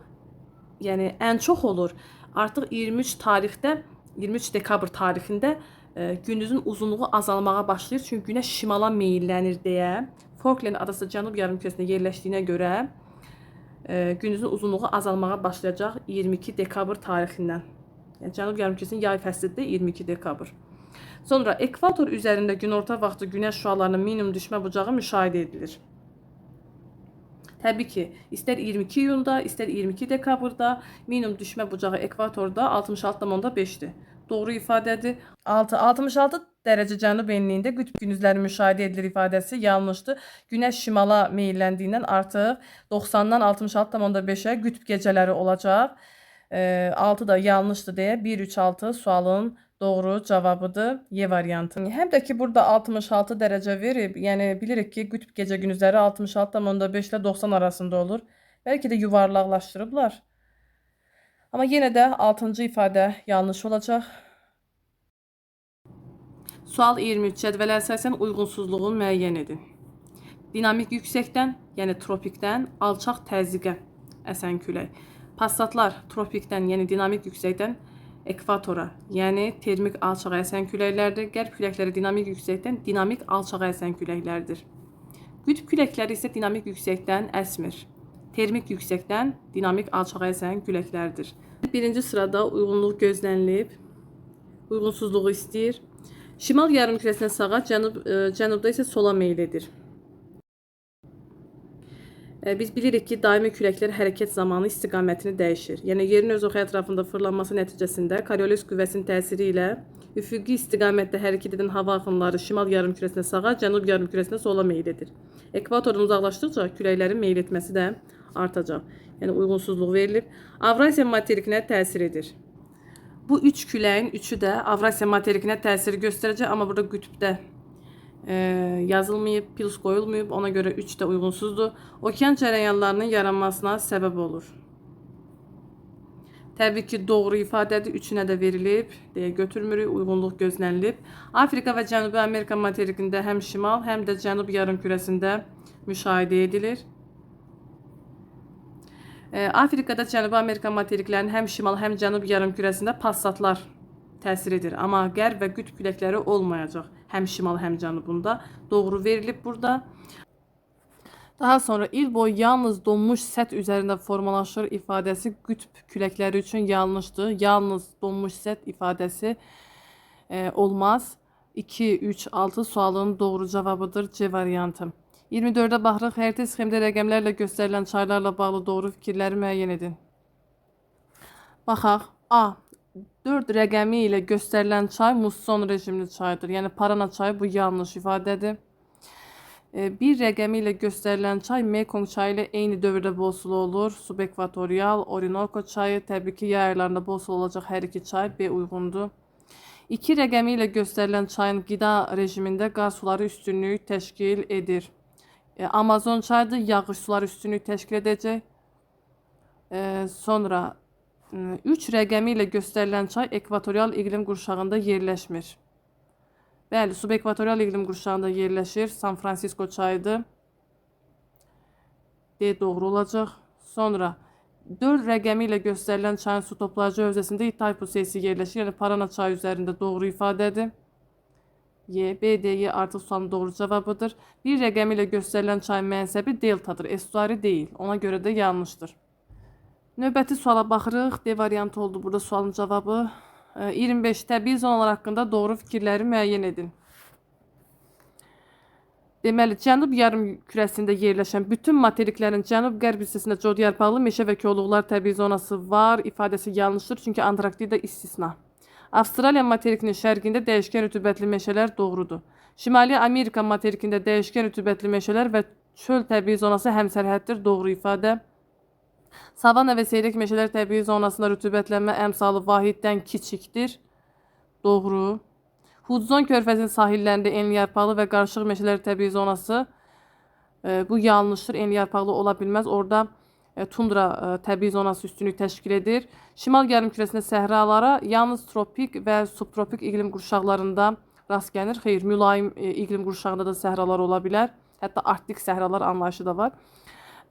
yəni ən çox olur. Artıq 23 dekabr tarixində gündüzün uzunluğu azalmağa başlayır. Çünki günəş şimala meyllənir deyə. Falkland adası Cənub yarımkürəsində yerləşdiyinə görə gündüzün uzunluğu azalmağa başlayacaq 22 dekabr tarixindən. Yəni Cənub yarımkürəsinin yay fəslidir 22 dekabr. Sonra ekvator üzərində günorta vaxtı günəş şüalarının minimum düşmə bucağı müşahidə edilir. Təbii ki, istər 22 iyunda, istər 22 dekabrda minimum düşmə bucağı ekvatorda 66,5'dir. Doğru ifadədir. 66 dərəcə cənub enliyində qütb gündüzləri müşahidə edilir ifadəsi yanlışdır. Günəş şimala meylləndiyindən artıq 90'dan 66,5'ə qütb gecələri olacaq. 6 da yanlışdır deyə 1-3-6 sualın doğru cavabıdır. Y variantı. Həm də ki burada 66 dərəcə verib, yəni bilirik ki qütb gecə gündüzləri 66,5 ilə 90 arasında olur. Bəlkə də yuvarlaqlaşdırıblar. Amma yenə də 6-cı ifadə yanlış olacaq. Sual 23. Cədvələ əsasən uyğunsuzluğu müəyyən edin. Dinamik yüksəkdən, yəni tropikdən alçaq təzyiqə əsən külək. Passatlar tropikdən, yəni dinamik yüksəkdən ekvatora, yəni termik alçağa əsən küləklərdir. Qərb küləkləri dinamik yüksəkdən dinamik alçağa əsən küləklərdir. Qütb küləkləri isə dinamik yüksəkdən əsmir. Termik yüksəkdən dinamik alçağa əsən küləklərdir. Birinci sırada uyğunluq gözlənilib. Uyğunsuzluğu istəyir. Şimal yarımkürəsindən sağa, cənubda isə sola meyl edir. Biz bilirik ki, daimi küləklər hərəkət zamanı istiqamətini dəyişir. Yəni yerin öz oxu ətrafında fırlanması nəticəsində Coriolis qüvvəsinin təsiri ilə üfüqi istiqamətdə hərəkət edən hava axınları şimal yarımkürəsinə sağa, cənub yarımkürəsinə sola meyl edir. Ekvatordan uzaqlaşdıqca küləklərin meyl etməsi də artacaq. Yəni uyğunsuzluq verilir. Avrasiya materikinə təsir edir. Bu 3 küləyin 3'ü də Avrasiya materikinə təsir göstərəcək, amma burada qütbdə yazılmayıb, plus qoyulmayıb. Ona görə 3 də uyğunsuzdur. Okean cərəyanlarının yaranmasına səbəb olur. Təbii ki, doğru ifadədir. 3'ünə də verilib deyə götürmürük. Uyğunluq gözlənilib. Afrika və Cənubi Amerika materikində həm şimal, həm də cənub yarımkürəsində müşahidə edilir. Afrikada Cənubi Amerika materiklərinin həm şimal, həm cənub yarımkürəsində passatlar təsir edir. Amma qərb və qütb küləkləri olmayacaq. Həm şimal, həm cənubunda. Doğru verilib burada. Daha sonra il boyu yalnız donmuş səth üzərində formalaşır ifadəsi qütb küləkləri üçün yanlışdır. Yalnız donmuş səth ifadəsi olmaz. 2, 3, 6 sualın doğru cavabıdır. C variantı. 24'e baxırıq. Xəritə sxemdə rəqəmlərlə göstərilən çaylarla bağlı doğru fikirləri müəyyən edin. Baxaq. A. 4 rəqəmi ilə göstərilən çay musson rejimli çaydır. Yəni Parana çayı bu yanlış ifadədir. 1 rəqəmi ilə göstərilən çay Mekong çayı ilə eyni dövrdə bol sulu olur. Subekvatorial, Orinoco çayı təbii ki yay aylarında bol sulu olacaq hər iki çay. B uyğundur. 2 rəqəmi ilə göstərilən çayın qida rejimində qar suları üstünlük təşkil edir. Amazon çayıdır, yağış suları üstünlük təşkil edəcək. Sonra 3 rəqəmi ilə göstərilən çay ekvatorial iqlim qurşağında yerləşmir. Bəli, subekvatorial iqlim qurşağında yerləşir. San Francisco çayıdır. D doğru olacaq. Sonra 4 rəqəmi ilə göstərilən çayın su toplayıcı hövzəsində Itaipu selsi yerləşir. Yəni Parana çayı üzərində doğru ifadədir. Y, B, D, Y artıq sualın doğru cavabıdır. 1 rəqəmi ilə göstərilən çayın mənsəbi deltadır, estuari deyil. Ona görə də yanlışdır. Növbəti suala baxırıq. D variantı oldu burada sualın cavabı. 25 təbii zonalar haqqında doğru fikirləri müəyyən edin. Deməli, cənub yarım kürəsində yerləşən bütün materiklərin cənub-qərb hissəsində codyarpaqlı meşə və kolluqlar təbii zonası var. İfadəsi yanlışdır, çünki Antarktida istisna. Avstraliya materikinin şərqində dəyişkən rütubətli meşələr doğrudur. Şimali Amerika materikində dəyişkən rütubətli meşələr və çöl təbii zonası həmsərhəddir. Doğru ifadə. Savana və seyrək meşələr təbii zonasında rütubətlənmə əmsalı vahiddən kiçikdir. Doğru. Hudson körfəzinin sahillərində enliyarpaqlı və qarışıq meşələr təbii zonası. Bu yanlışdır. Enliyarpaqlı ola bilməz. Orada tundra təbii zonası üstünlük təşkil edir. Şimal yarımkürəsində səhralara yalnız tropik və subtropik iqlim qurşaqlarında rast gəlinir. Xeyr, mülayim iqlim qurşağında da səhralar ola bilər. Hətta arktik səhralar anlayışı da var.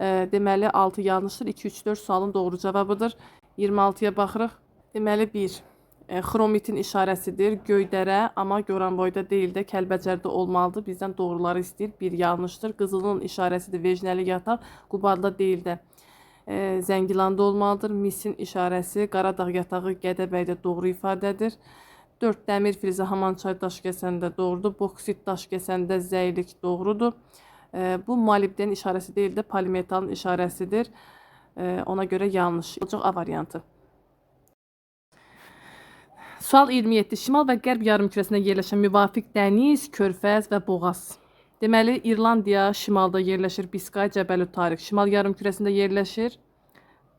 Deməli 6 yanlışdır. 2, 3, 4 sualın doğru cavabıdır. 26-ya baxırıq. Deməli 1. Xromitin işarəsidir. Göydərə, amma Goranboyda deyil də Kəlbəcərdə olmalıdır. Bizdən doğruları istəyir. 1 yanlışdır. Qızılın işarəsidir. Vecnəli yataq. Qubadda deyil də Zəngilanda olmalıdır. Misin işarəsi Qaradağ yatağı Gədəbəydə doğru ifadədir. 4 dəmir filizi Hamançay daş kəsəndə doğrudur. Boksit daş kəsəndə zəylik doğrudur. Bu molibden işarəsi deyil də polimetalın işarəsidir. Ona görə yanlış. Olacaq A variantı. Sual 27. Şimal və qərb yarımkürəsində yerləşən müvafiq dəniz, körfəz və boğaz. Deməli, İrlandiya şimalda yerləşir. Biskay, Cəbəlü Tariq. Şimal yarımkürəsində yerləşir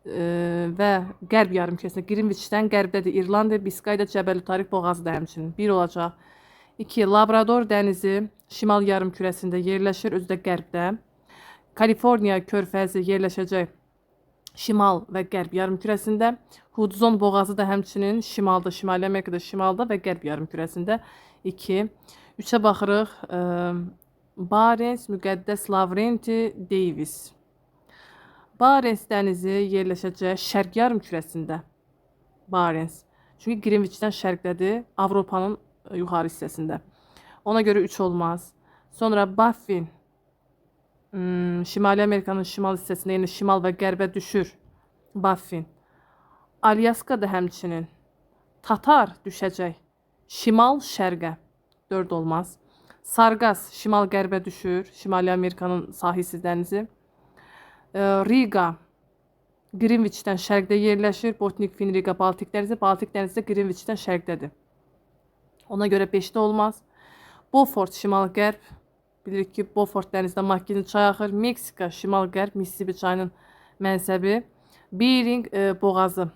və qərb yarımkürəsində Greenwichdən qərbdədir. İrlandiya, Biskayda, Cəbəlü Tariq boğazı da həmçinin. 1 olacaq. 2. Labrador dənizi şimal yarımkürəsində yerləşir, özü də qərbdə. Kaliforniya körfəzi yerləşəcək şimal və qərb yarımkürəsində. Hudson boğazı da həmçinin şimalda, Şimali Amerikada şimalda və qərb yarımkürəsində. 2. 3-ə baxırıq. Barents, Müqəddəs Lavrenti, Davis. Barents dənizi yerləşəcək şərq yarımkürəsində. Barents. Çünki Greenwichdən şərqdədir, Avropanın yuxarı hissəsində. Ona görə 3 olmaz. Sonra Baffin Şimali Amerikanın şimal hissəsində, yəni şimal və qərbə düşür. Baffin. Alyaska da həmçinin. Tatar düşəcək. Şimal şərqə. 4 olmaz. Sarqas şimal qərbə düşür. Şimali Amerikanın sahilsiz dənizi. Riga Greenwichdən şərqdə yerləşir. Botnik Fin Riga Baltik dənizi. Baltik dənizi də Greenwichdən şərqdədir. Ona görə 5-də olmaz. Beaufort şimal-qərb. Bilirik ki, Beaufort dənizdə Makini çay axır. Meksika şimal-qərb Mississippi çayının mənsəbi. Bering boğazı.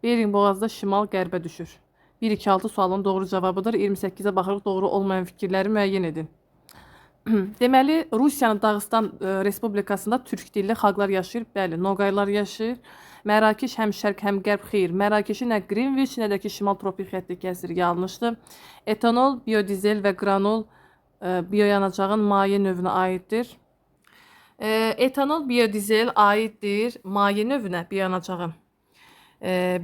Bering boğazı da şimal-qərbə düşür. 1-2-6 sualın doğru cavabıdır. 28-ə baxırıq, doğru olmayan fikirləri müəyyən edin. Deməli, Rusiyanın Dağıstan Respublikasında türk dilli xalqlar yaşayır. Bəli, Noqaylar yaşayır. Mərakeş həm şərq, həm qərb xeyir. Mərakeşi nə Greenwich, nə də ki şimal tropik xətti kəsir. Yanlışdır. Etanol, biodizel və qranol bioyanacağın maye növünə aiddir. Etanol, biodizel aiddir maye növünə bioyanacağın.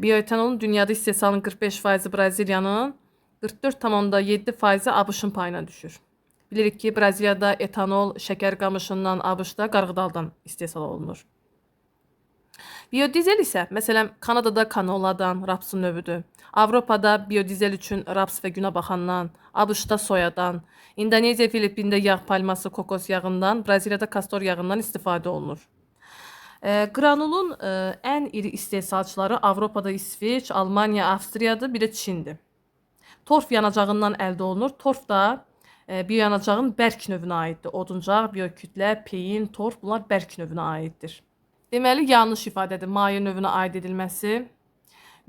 Bioetanolun dünyada istehsalının 45%-i Braziliyanın, 44,7%-i ABŞ-ın payına düşür. Bilirik ki, Braziliyada etanol şəkər qamışından, ABŞ-da qarğıdaldan istehsal olunur. Biodizel isə, məsələn, Kanadada kanoladan, rapsın növüdür. Avropada biodizel üçün raps və günəbaxandan, ABŞ-da soyadan, İndoneziya, Filippində yağ palması, kokos yağından, Braziliyada kastor yağından istifadə olunur. Qranulun ən iri istehsalçıları Avropada İsveç, Almanya, Avstriyadır, bir də Çindir. Torf yanacağından əldə olunur. Torf da bioyanacağın bərk növünə aiddir. Oduncaq, biokütlə, peyin, torf bunlar bərk növünə aiddir. Deməli, yanlış ifadədir maye növünə aid edilməsi.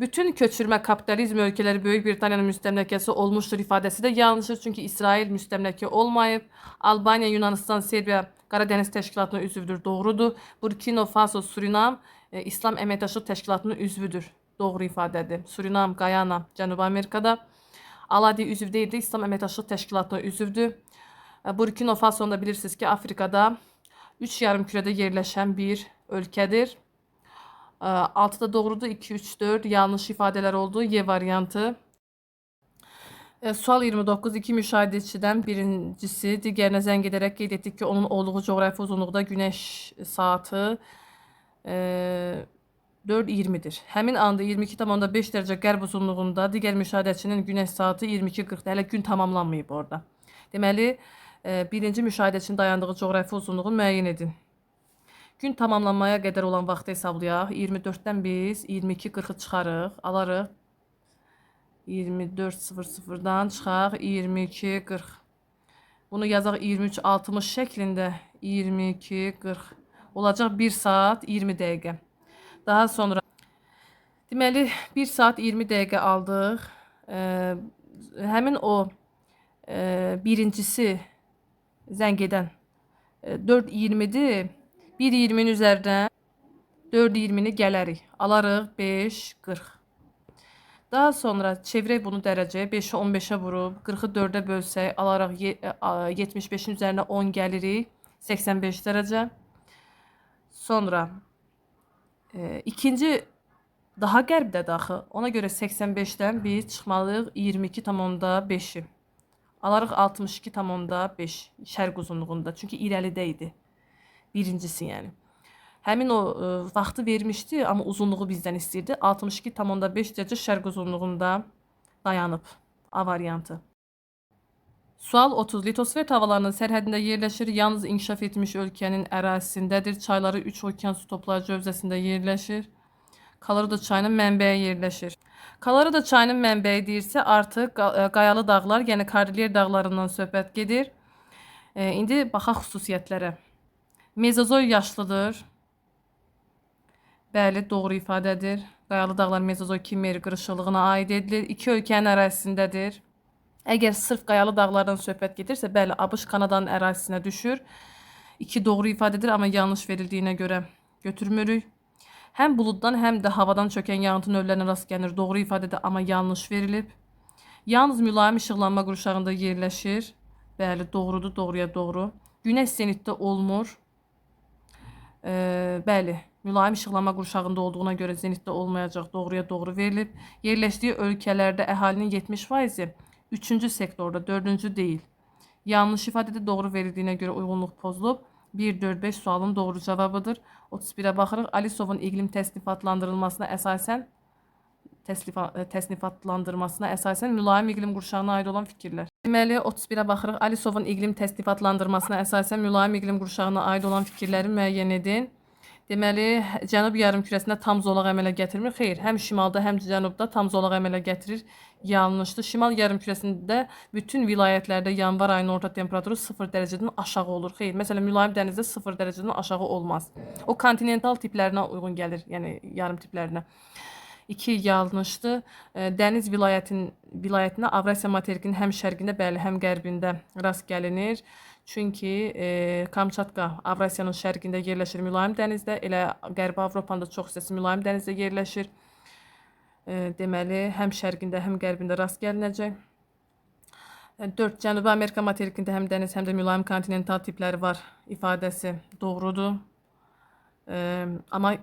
Bütün köçürmə kapitalizm ölkələri Böyük Britaniyanın müstəmləkəsi olmuşdur ifadəsi də yanlışdır. Çünki İsrail müstəmləkə olmayıb. Albaniya, Yunanistan, Serbiya Qaradəniz Təşkilatının üzvüdür. Doğrudur. Burkina Faso, Surinam İslam Əməkdaşlıq Təşkilatının üzvüdür. Doğru ifadədir. Surinam, Guyana, Cənubi Amerikada. Aladi üzv deyildi. İslam Əməkdaşlıq Təşkilatına üzvdür. Burkina Faso da bilirsiniz ki, Afrikada 3 yarımkürədə yerləşən bir ölkədir. 6 da doğrudur. 2, 3, 4 yanlış ifadələr oldu. Y variantı. Sual 29. İki müşahidəçidən birincisi digərinə zəng edərək qeyd etdik ki, onun olduğu coğrafi uzunluqda günəş saatı 4:20-dir. Həmin anda 22,5 dərəcə qərb uzunluğunda digər müşahidəçinin günəş saatı 22:40-da. Hələ gün tamamlanmayıb orada. Deməli, birinci müşahidəçinin dayandığı coğrafi uzunluğu müəyyən edin. Gün tamamlanmaya qədər olan vaxtı hesablayaq. 24-dən biz 22:40-ı çıxarıq, alarıq. 24:00-dan çıxaq 22:40. Bunu yazaq 23:60 şəklində. 22:40 olacaq 1 saat 20 dəqiqə. Daha sonra deməli 1 saat 20 dəqiqə aldıq. Həmin o birincisi zəng edən 4:20-dir. 1:20-nin üzərindən 4:20-ni gələrik. Alarıq 5:40. Daha sonra çevirək bunu dərəcəyə. 5-i 15-ə vurub 40-ı 4-ə bölsək alaraq 75-in üzərinə 10 gəlirik. 85 dərəcə. Sonra ikinci daha qərbdədir axı. Ona görə 85-dən biz çıxmalıyıq 22,5-i. Alarıq 62,5 şərq uzunluğunda. Çünki irəlidə idi. Birincisi yəni. Həmin o vaxtı vermişdi, amma uzunluğu bizdən istəyirdi. 62,5 dərəcə şərq uzunluğunda dayanıb. A variantı. Sual 30. Litosfer havalarının sərhədində yerləşir. Yalnız inkişaf etmiş ölkənin ərazisindədir. Çayları 3 okean su toplayıcı hövzəsində yerləşir. Colorado çayının mənbəyi yerləşir. Colorado çayının mənbəyi deyirsə, artıq qayalı dağlar, yəni Kordilyer dağlarından söhbət gedir. İndi baxaq xüsusiyyətlərə. Mezozoy yaşlıdır. Bəli, doğru ifadədir. Qayalı dağlar Mezozoy Kimmer qırışıqlığına aid edilir. İki ölkənin ərazisindədir. Əgər sırf qayalı dağlardan söhbət gedirsə, bəli, ABŞ Kanadanın ərazisinə düşür. 2 doğru ifadədir, amma yanlış verildiyinə görə götürmürük. Həm buluddan, həm də havadan çökən yağıntı növlərinə rast gəlinir. Doğru ifadədir, amma yanlış verilib. Yalnız mülayim işıqlanma qurşağında yerləşir. Bəli, doğrudur, doğruya doğru. Günəş zenitdə olmur. Bəli, mülayim işıqlanma qurşağında olduğuna görə zenitdə olmayacaq, doğruya doğru verilib. Yerləşdiyi ölkələrdə əhalinin 70%-i 3-cü sektorda, 4-cü deyil. Yanlış ifadədə doğru verildiyinə görə uyğunluq pozulub. 1, 4, 5 sualın doğru cavabıdır. 31-ə baxırıq. Alisovun iqlim təsnifatlandırılmasına əsasən mülayim iqlim qurşağına aid olan fikirlər. Deməli, 31-ə baxırıq. Alisovun iqlim təsnifatlandırmasına əsasən mülayim iqlim qurşağına aid olan fikirləri müəyyən edin. Deməli, cənub yarımkürəsində tam zolaq əmələ gətirmir. Xeyr, həm şimalda, həm cənubda tam zolaq əmələ gətirir. Yanlışdır. Şimal yarımkürəsində bütün vilayətlərdə yanvar ayının orta temperaturu 0 dərəcədən aşağı olur. Xeyr, məsələn, mülayim dənizdə 0 dərəcədən aşağı olmaz. O kontinental tiplərinə uyğun gəlir, yəni yarım tiplərinə. 2 yanlışdır. Dəniz vilayətinə Avrasiya materikinin həm şərqində, bəli, həm qərbində rast gəlinir. Çünki Kamçatka Avrasiyanın şərqində yerləşir mülayim dənizdə, elə Qərbi Avropanın da çox hissəsi mülayim dənizdə yerləşir. Deməli, həm şərqində, həm qərbində rast gəlinəcək. 4. Cənubi Amerika materikində həm dəniz, həm də mülayim kontinental tipləri var ifadəsi doğrudur. Amma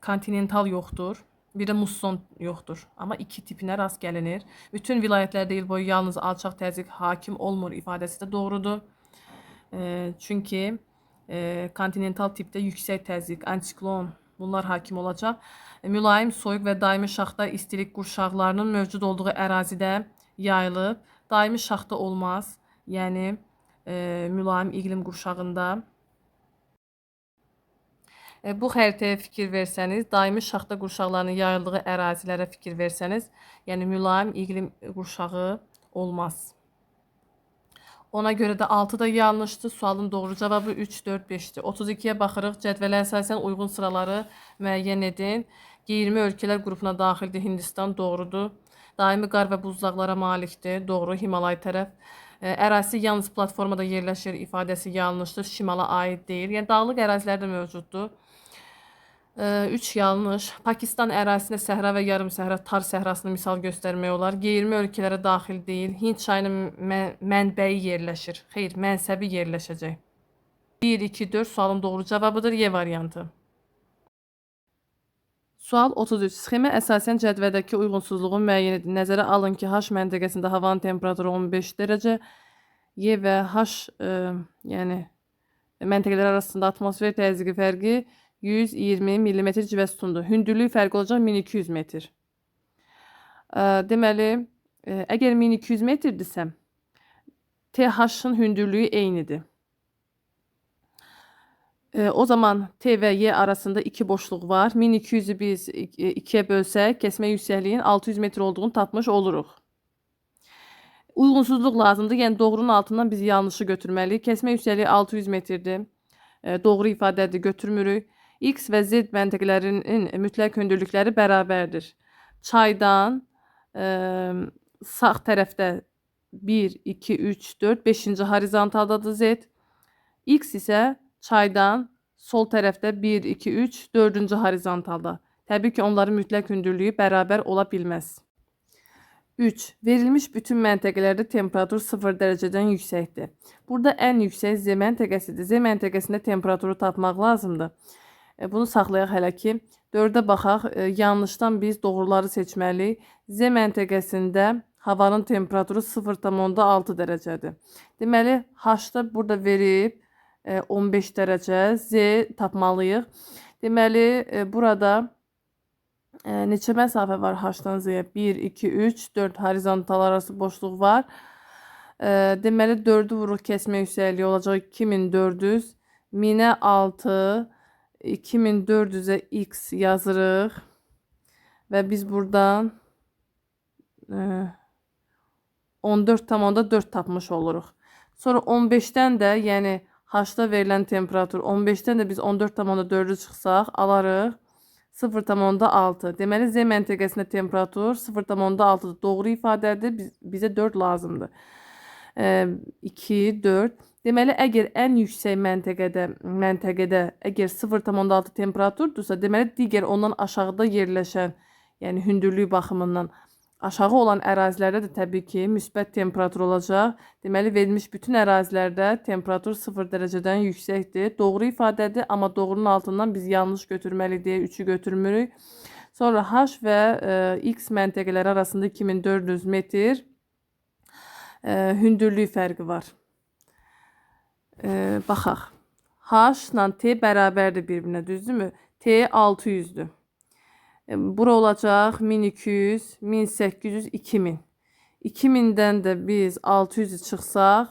kontinental yoxdur. Bir də musson yoxdur. Amma 2 tipinə rast gəlinir. Bütün vilayətlərdə il boyu yalnız alçaq təzyiq hakim olmur ifadəsi də doğrudur. Çünki kontinental tipdə yüksək təzyiq, antiklon bunlar hakim olacaq. Mülayim, soyuq və daimi şaxta istilik qurşaqlarının mövcud olduğu ərazidə yayılıb. Daimi şaxta olmaz. Yəni mülayim iqlim qurşağında. Bu xəritəyə fikir versəniz, daimi şaxta qurşaqlarının yayıldığı ərazilərə fikir versəniz, yəni mülayim iqlim qurşağı olmaz. Ona görə də 6 da yanlışdır. Sualın doğru cavabı 3, 4, 5-dir. 32-yə baxırıq. Cədvələ əsasən uyğun sıraları müəyyən edin. G20 ölkələr qrupuna daxildir. Hindistan doğrudur. Daimi qar və buzlaqlara malikdir. Doğru. Himalay tərəf. Ərazisi yalnız platformada yerləşir ifadəsi yanlışdır. Şimala aid deyil. Yəni dağlıq ərazilər də mövcuddur. 3 yanlış. Pakistan ərazisində səhra və yarım səhra, Tar səhrasını misal göstərmək olar. G20 ölkələrə daxil deyil. Hind çayının mənbəyi yerləşir. Xeyr, mənsəbi yerləşəcək. 1, 2, 4 sualın doğru cavabıdır. Y variantı. Sual 33. Sxemə əsasən cədvəldəki uyğunsuzluğun müəyyən edin. Nəzərə alın ki, H məntəqəsində havanın temperaturu 15 dərəcə, Y və H yəni məntəqələr arasında atmosfer təzyiqi fərqi 120 mm civə sütundur. Hündürlük fərqi olacaq 1200 metr. Deməli, əgər 1200 metrdirsə, TH-ın hündürlüyü eynidir. O zaman T və Y arasında 2 boşluq var. 1200'ü biz 2'ye bölsək, kəsmə yüksəkliyin 600 metr olduğunu tapmış oluruq. Uyğunsuzluq lazımdır. Yəni doğrunun altından biz yanlışı götürməliyik. Kəsmə yüksəkliyi 600 metrdir. Doğru ifadədir, götürmürük. X və Z məntəqələrinin mütləq hündürlükləri bərabərdir. Çaydan sağ tərəfdə 1, 2, 3, 4, 5-ci horizontaldadır Z. X isə çaydan sol tərəfdə 1, 2, 3, 4-cü horizontalda. Təbii ki, onların mütləq hündürlüyü bərabər ola bilməz. 3. Verilmiş bütün məntəqələrdə temperatur 0 dərəcədən yüksəkdir. Burada ən yüksək Z məntəqəsidir. Z məntəqəsində temperaturu tapmaq lazımdır. Bunu saxlayaq hələ ki. 4-ə baxaq. Yanlışdan biz doğruları seçməliyik. Z məntəqəsində havanın temperaturu 0,6 dərəcədir. Deməli, H-da burada verib 15 dərəcə, Z tapmalıyıq. Deməli, burada neçə məsafə var H-dan Z-yə? 1, 2, 3, 4 horizontal arası boşluq var. Deməli, 4'ü vuruq, kəsmə yüksəkliyi olacaq 2400. 1000'ə 6, 2400'ə X yazırıq. Və biz buradan 14,4 tapmış oluruq. Sonra 15'dən də, yəni H-da verilən temperatur 15'dən də biz 14,4'ü çıxsaq, alarıq 0,6. Deməli, Z məntəqəsində temperatur 0,6-dır. Doğru ifadədir. Bizə 4 lazımdır. 2, 4. Deməli, əgər ən yüksək məntəqədə əgər 0,6 temperaturdursa, deməli, digər ondan aşağıda yerləşən, yəni hündürlük baxımından aşağı olan ərazilərdə də təbii ki, müsbət temperatur olacaq. Deməli, verilmiş bütün ərazilərdə temperatur 0 dərəcədən yüksəkdir. Doğru ifadədir, amma doğrunun altından biz yanlış götürməli deyə 3'ü götürmürük. Sonra H və X məntəqələri arasında 2400 metr hündürlük fərqi var. Baxaq. H ilə T bərabərdir bir-birinə, düzdürmü? T 600'dür. Bura olacaq 1200, 1800, 2000. 2000'dən də biz 600'ü çıxsaq,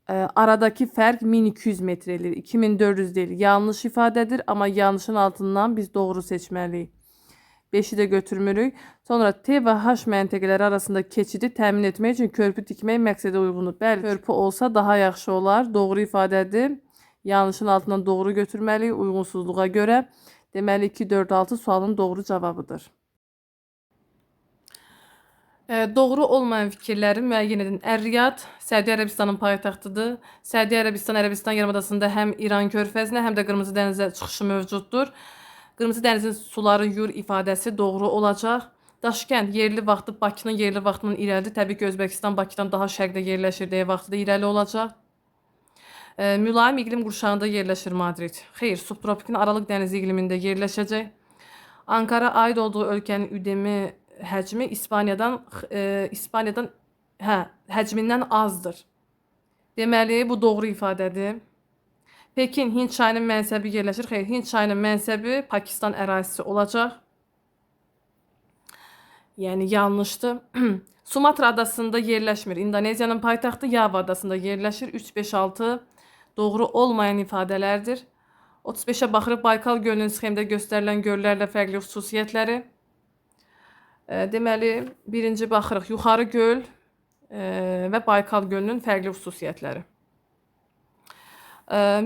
aradakı fərq 1200 metr edir. 2400 deyil. Yanlış ifadədir, amma yanlışın altından biz doğru seçməliyik. 5'i də götürmürük. Sonra T və H məntəqələri arasında keçidi təmin etmək üçün körpü tikmək məqsədə uyğundur. Bəli, körpü olsa daha yaxşı olar. Doğru ifadədir. Yanlışın altından doğru götürməliyik uyğunsuzluğa görə. Deməli, 2, 4, 6 sualın doğru cavabıdır. Doğru olmayan fikirləri müəyyən edin. Ər-Riyad Səudiyyə Ərəbistanının paytaxtıdır. Səudiyyə Ərəbistan yarımadasında həm İran körfəzinə, həm də Qırmızı dənizə çıxışı mövcuddur. Qırmızı dənizin suları yur ifadəsi doğru olacaq. Daşkənd yerli vaxtı Bakının yerli vaxtından irəlidir. Təbii ki, Özbəkistan Bakıdan daha şərqdə yerləşir deyə vaxtı da irəli olacaq. Mülayim iqlim qurşağında yerləşir Madrid. Xeyr, subtropikin Aralıq dənizi iqlimində yerləşəcək. Ankara aid olduğu ölkənin üdemi həcmi İspaniyadan həcmindən azdır. Deməli, bu doğru ifadədir. Pekin Hind çayının mənsəbi yerləşir. Xeyr, Hind çayının mənsəbi Pakistan ərazisi olacaq. Yəni yanlışdır. Sumatra adasında yerləşmir. İndoneziyanın paytaxtı Yava adasında yerləşir. 3, 5, 6 doğru olmayan ifadələrdir. 35'ə baxırıq. Baykal gölünün sxemdə göstərilən göllərlə fərqli xüsusiyyətləri. Deməli, birinci baxırıq. Yuxarı göl və Baykal gölünün fərqli xüsusiyyətləri.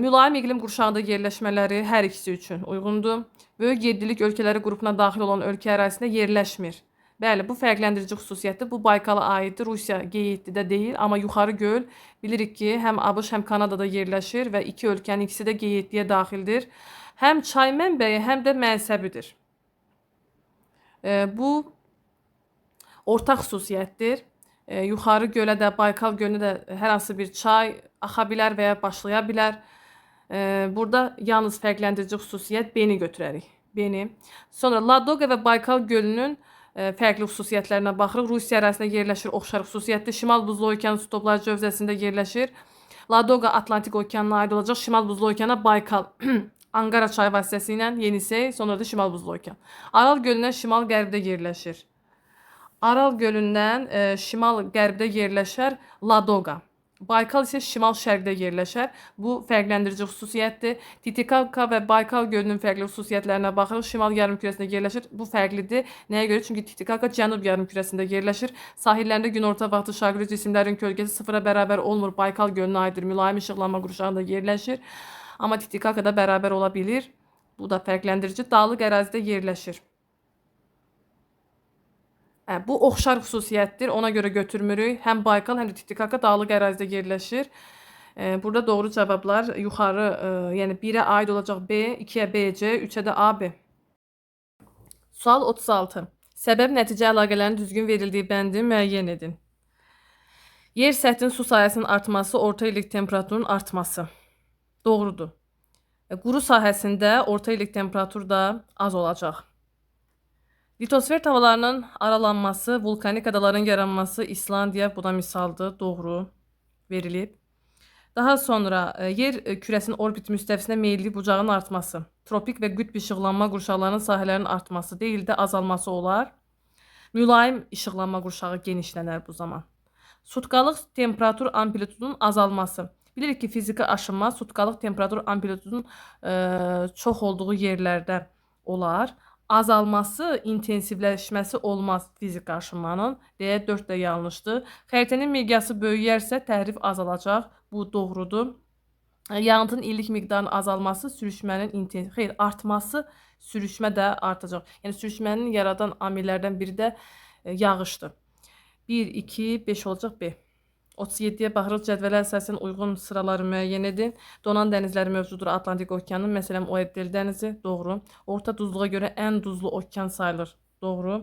Mülayim iqlim qurşağında yerləşmələri hər ikisi üçün uyğundur. Böyük yeddilik ölkələri qrupuna daxil olan ölkə ərazisində yerləşmir. Bəli, bu fərqləndirici xüsusiyyətdir. Bu Baykala aiddir. Rusiya qeyddə deyil, amma yuxarı göl bilirik ki, həm ABŞ, həm Kanadada yerləşir və iki ölkənin ikisi də qeydliyə daxildir. Həm çay mənbəyi, həm də mənsəbidir. Bu ortaq xüsusiyyətdir. Yuxarı gölə də, Baykal gölünə də hər hansı bir çay axa bilər və ya başlaya bilər. Burada yalnız fərqləndirici xüsusiyyət Beni götürərik. Beni. Sonra Ladoqa və Baykal gölünün fərqli xüsusiyyətlərinə baxırıq. Rusiya ərazisində yerləşir, oxşar xüsusiyyətdir. Şimal Buzlu Okeanı su toplayıcı hövzəsində yerləşir. Ladoqa Atlantik Okeanına aid olacaq. Şimal Buzlu Okeana Baykal Ankara çayı vasitəsilə Yenisey, sonra da Şimal Buzlu Okean. Aral gölündən şimal-qərbdə yerləşir. Aral gölündən şimal-qərbdə yerləşər Ladoqa. Baykal isə şimal-şərqdə yerləşər. Bu fərqləndirici xüsusiyyətdir. Titicaca və Baykal gölünün fərqli xüsusiyyətlərinə baxırıq. Şimal yarımkürəsində yerləşir. Bu fərqlidir. Nəyə görə? Çünki Titicaca cənub yarımkürəsində yerləşir. Sahillərində günorta vaxtı şaqli cisimlərin kölgəsi sıfıra bərabər olmur. Baykal gölünə aiddir. Mülayim işıqlanma qurşağında yerləşir. Amma Titicaca da bərabər ola bilir. Bu da fərqləndirici. Dağlıq ərazidə yerləşir. Bu oxşar xüsusiyyətdir. Ona görə götürmürük. Həm Baykal, həm də Titicaca dağlıq ərazidə yerləşir. Burada doğru cavablar yuxarı, yəni 1-ə aid olacaq B, 2-yə BC, 3-ə də AB. Sual 36. Səbəb-nəticə əlaqələrinin düzgün verildiyi bəndi müəyyən edin. Yer səthinin su sahəsinin artması, orta illik temperaturun artması. Doğrudur. Quru sahəsində orta illik temperatur da az olacaq. Litosfer havalarının aralanması, vulkanik adaların yaranması, İslandiya buna misaldır, doğru verilib. Daha sonra yer kürəsinin orbit müstəvisinə meyilli bucağın artması, tropik və qütb işıqlanma qurşaqlarının sahələrinin artması deyil də azalması olar. Mülayim işıqlanma qurşağı genişlənər bu zaman. Sutkalıq temperatur amplitudunun azalması. Bilirik ki, fiziki aşınma sutkalıq temperatur amplitudunun çox olduğu yerlərdə olar. Azalması, intensivləşməsi olmaz fiziki aşınmanın. D, 4 də yanlışdır. Xəritənin miqyası böyüyərsə təhrif azalacaq. Bu doğrudur. Yağıntının illik miqdarının azalması, sürüşmənin artması, sürüşmə də artacaq. Yəni sürüşmənin yaradan amillərdən biri də yağışdır. 1, 2, 5 olacaq B. 37-yə baxırıq, cədvələ əsasən uyğun sıraları müəyyən edin. Donan dənizləri mövcuddur Atlantik Okeanın, məsələn, Oedel dənizi, doğru. Orta duzluğa görə ən duzlu okean sayılır, doğru.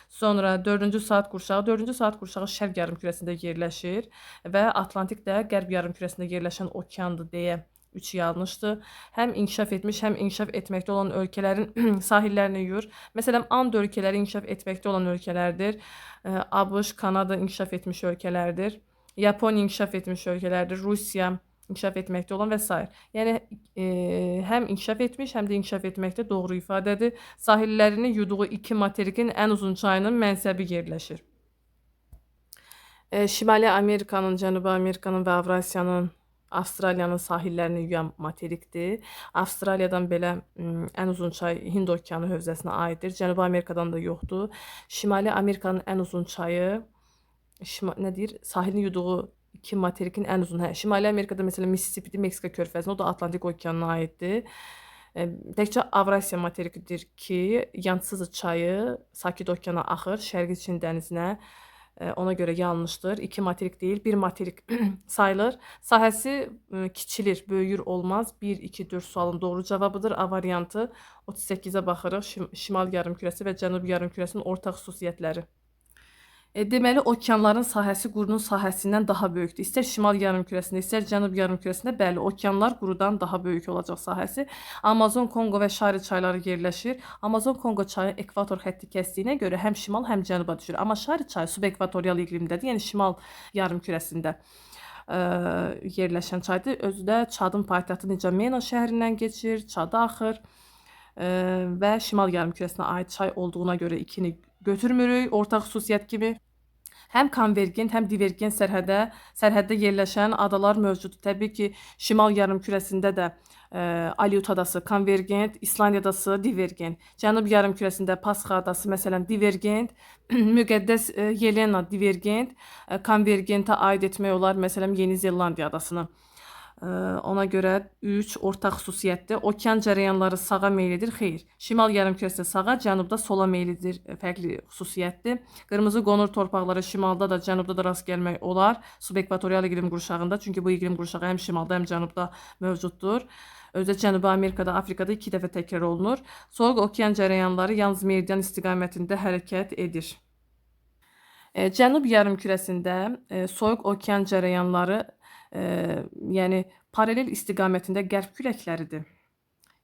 Sonra 4-cü saat qurşağı. 4-cü saat qurşağı şərq yarımkürəsində yerləşir və Atlantik də qərb yarımkürəsində yerləşən okeandır deyə 3 yanlışdır. Həm inkişaf etmiş, həm inkişaf etməkdə olan ölkələrin sahillərini yuyur. Məsələn, And ölkələri inkişaf etməkdə olan ölkələrdir. ABŞ, Kanada inkişaf etmiş ölkələrdir. Yaponiya inkişaf etmiş ölkələrdir. Rusiya inkişaf etməkdə olan və s. Yəni, həm inkişaf etmiş, həm də inkişaf etməkdə doğru ifadədir. Sahillərini yuduğu iki materikin ən uzun çayının mənsəbi yerləşir. Şimali Amerikanın, Cənubi Amerikanın və Avrasiyanın, Avstraliyanın sahillərini yuyan materikdir. Avstraliyadan belə ən uzun çay Hind Okeanı hövzəsinə aiddir. Cənubi Amerikadan da yoxdur. Şimali Amerikanın ən uzun çayı nə deyir? Sahilini yuduğu iki materikin ən uzun. Şimali Amerikada məsələn Mississippi, Meksika körfəzinə, o da Atlantik Okeanına aiddir. Təkcə Avrasiya materikidir ki, Yansızı çayı Sakit Okeana axır, Şərqi Çin dənizinə. Ona görə yanlışdır. 2 materik deyil, 1 materik sayılır. Sahəsi kiçilir, böyüyür olmaz. 1, 2, 4 sualın doğru cavabıdır. A variantı. 38-ə baxırıq. Şimal yarımkürəsi və Cənub yarımkürəsinin ortaq xüsusiyyətləri. Deməli, okeanların sahəsi qurunun sahəsindən daha böyükdür. İstər şimal yarımkürəsində, istər cənub yarımkürəsində, bəli, okeanlar qurudan daha böyük olacaq sahəsi. Amazon, Kongo və Şari çayları yerləşir. Amazon, Kongo çayı ekvator xətti kəsdiyinə görə həm şimal, həm cənuba düşür. Amma Şari çayı subekvatorial iqlimdədir, yəni şimal yarımkürəsində yerləşən çaydır. Özü də Çadın paytaxtı N'Djamena şəhərindən keçir, Çada axır və şimal yarımkürəsinə aid çay olduğuna görə 2-ni götürmürük ortaq xüsusiyyət kimi. Həm konvergent, həm divergent sərhəddə yerləşən adalar mövcuddur. Təbii ki, şimal yarımkürəsində də Aleut adası konvergent, İslandiya adası divergent. Cənub yarımkürəsində Pasxa adası məsələn divergent, Müqəddəs Yelena divergent, konvergentə aid etmək olar məsələn Yeni Zelandiya adasını. Ona görə 3 ortaq xüsusiyyətdir. Okean cərəyanları sağa meylidir? Xeyr. Şimal yarımkürəsi sağa, cənubda sola meylidir. Fərqli xüsusiyyətdir. Qırmızı qonur torpaqları şimalda da, cənubda da rast gəlmək olar. Subekvatorial iqlim qurşağında. Çünki bu iqlim qurşağı həm şimalda, həm cənubda mövcuddur. Özdə Cənubi Amerikada, Afrikada 2 dəfə təkrar olunur. Soyuq okean cərəyanları yalnız meridian istiqamətində hərəkət edir. Cənub yarımkürəsində soyuq okean cərəyanları yəni paralel istiqamətində qərb küləkləridir.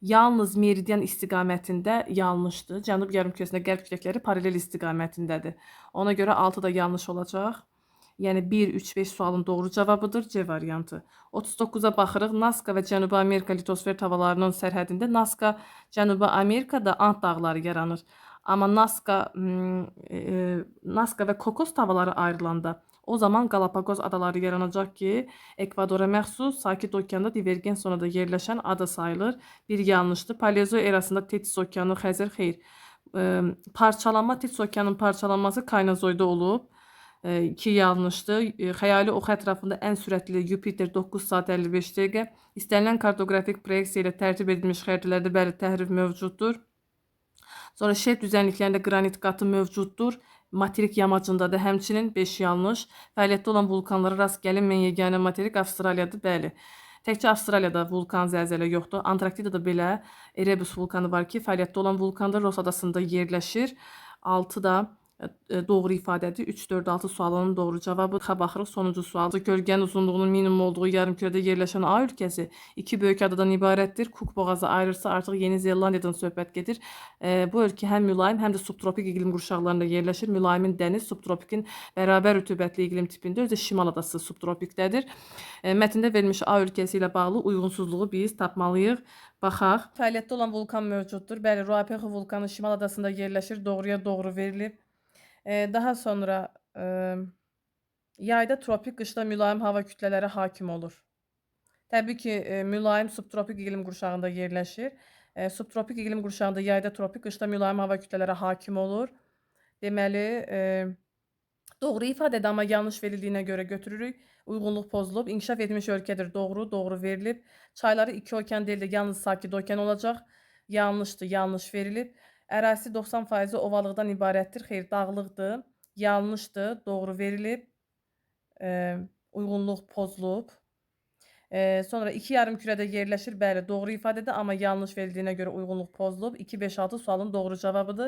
Yalnız meridian istiqamətində yanlışdır. Cənub yarımkürəsində qərb küləkləri paralel istiqamətindədir. Ona görə 6 da yanlış olacaq. Yəni 1, 3, 5 sualın doğru cavabıdır C variantı. 39-a baxırıq. Naska və Cənubi Amerika litosfer havalarının sərhədində Naska, Cənubi Amerikada Ant dağları yaranır. Amma Naska və Kokos havaları ayrılanda o zaman Galapagos adaları yaranacaq ki, Ekvadora məxsus Sakit Okeanda divergen zonada yerləşən ada sayılır. Bir yanlışdır. Paleozoy erasında Tetis okeanı, Xəzər xeyr. Parçalanma, Tetis okeanının parçalanması Kaynazoyda olub. 2 yanlışdır. Xəyali ox ətrafında ən sürətli Yupiter 9 saat 55 dəqiqə. İstənilən kartoqrafik proyeksiya ilə tərtib edilmiş xəritələrdə bəli təhrif mövcuddur. Sonra şer düzənliklərində qranit qatı mövcuddur. Materik yamacında da həmçinin 5 yanlış. Fəaliyyətdə olan vulkanlara rast gəlinməyən yeganə materik Avstraliyadır. Bəli. Təkcə Avstraliyada vulkan zəlzələ yoxdur. Antarktidada belə Erebus vulkanı var ki, fəaliyyətdə olan vulkandır. Ross adasında yerləşir. 6 da doğru ifadədir. 3, 4, 6 sualının doğru cavabı. Baxırıq sonuncu sual. Kölgənin uzunluğunun minimum olduğu yarımkürədə yerləşən A ölkəsi 2 böyük adadan ibarətdir. Cook boğazı ayırırsa artıq Yeni Zelandiyadan söhbət gedir. Bu ölkə həm mülayim, həm də subtropik iqlim qurşaqlarında yerləşir. Mülayimin dəniz, subtropikin bərabər rütubətli iqlim tipində, özü Şimal adası subtropikdədir. Mətndə verilmiş A ölkəsi ilə bağlı uyğunsuzluğu biz tapmalıyıq. Baxaq. Fəaliyyətdə olan vulkan mövcuddur. Bəli, Ruapehu vulkanı Şimal adasında yerləşir. Doğruya doğru verilib. Daha sonra yayda tropik, qışda mülayim hava kütlələri hakim olur. Təbii ki, mülayim subtropik iqlim qurşağında yerləşir. Subtropik iqlim qurşağında yayda tropik, qışda mülayim hava kütlələri hakim olur. Deməli, doğru ifadədir, amma yanlış verildiyinə görə götürürük. Uyğunluq pozulub. İnkişaf etmiş ölkədir. Doğru, doğru verilib. Çayları 2 okean deyil də yalnız Sakit okean olacaq. Yanlışdır, yanlış verilib. Ərazisi 90% ovalıqdan ibarətdir. Xeyr, dağlıqdır. Yanlışdır, doğru verilib. Uyğunluq pozulub. Sonra 2 yarımkürədə yerləşir. Bəli, doğru ifadədir, amma yanlış verildiyinə görə uyğunluq pozulub. 2, 5, 6 sualın doğru cavabıdır.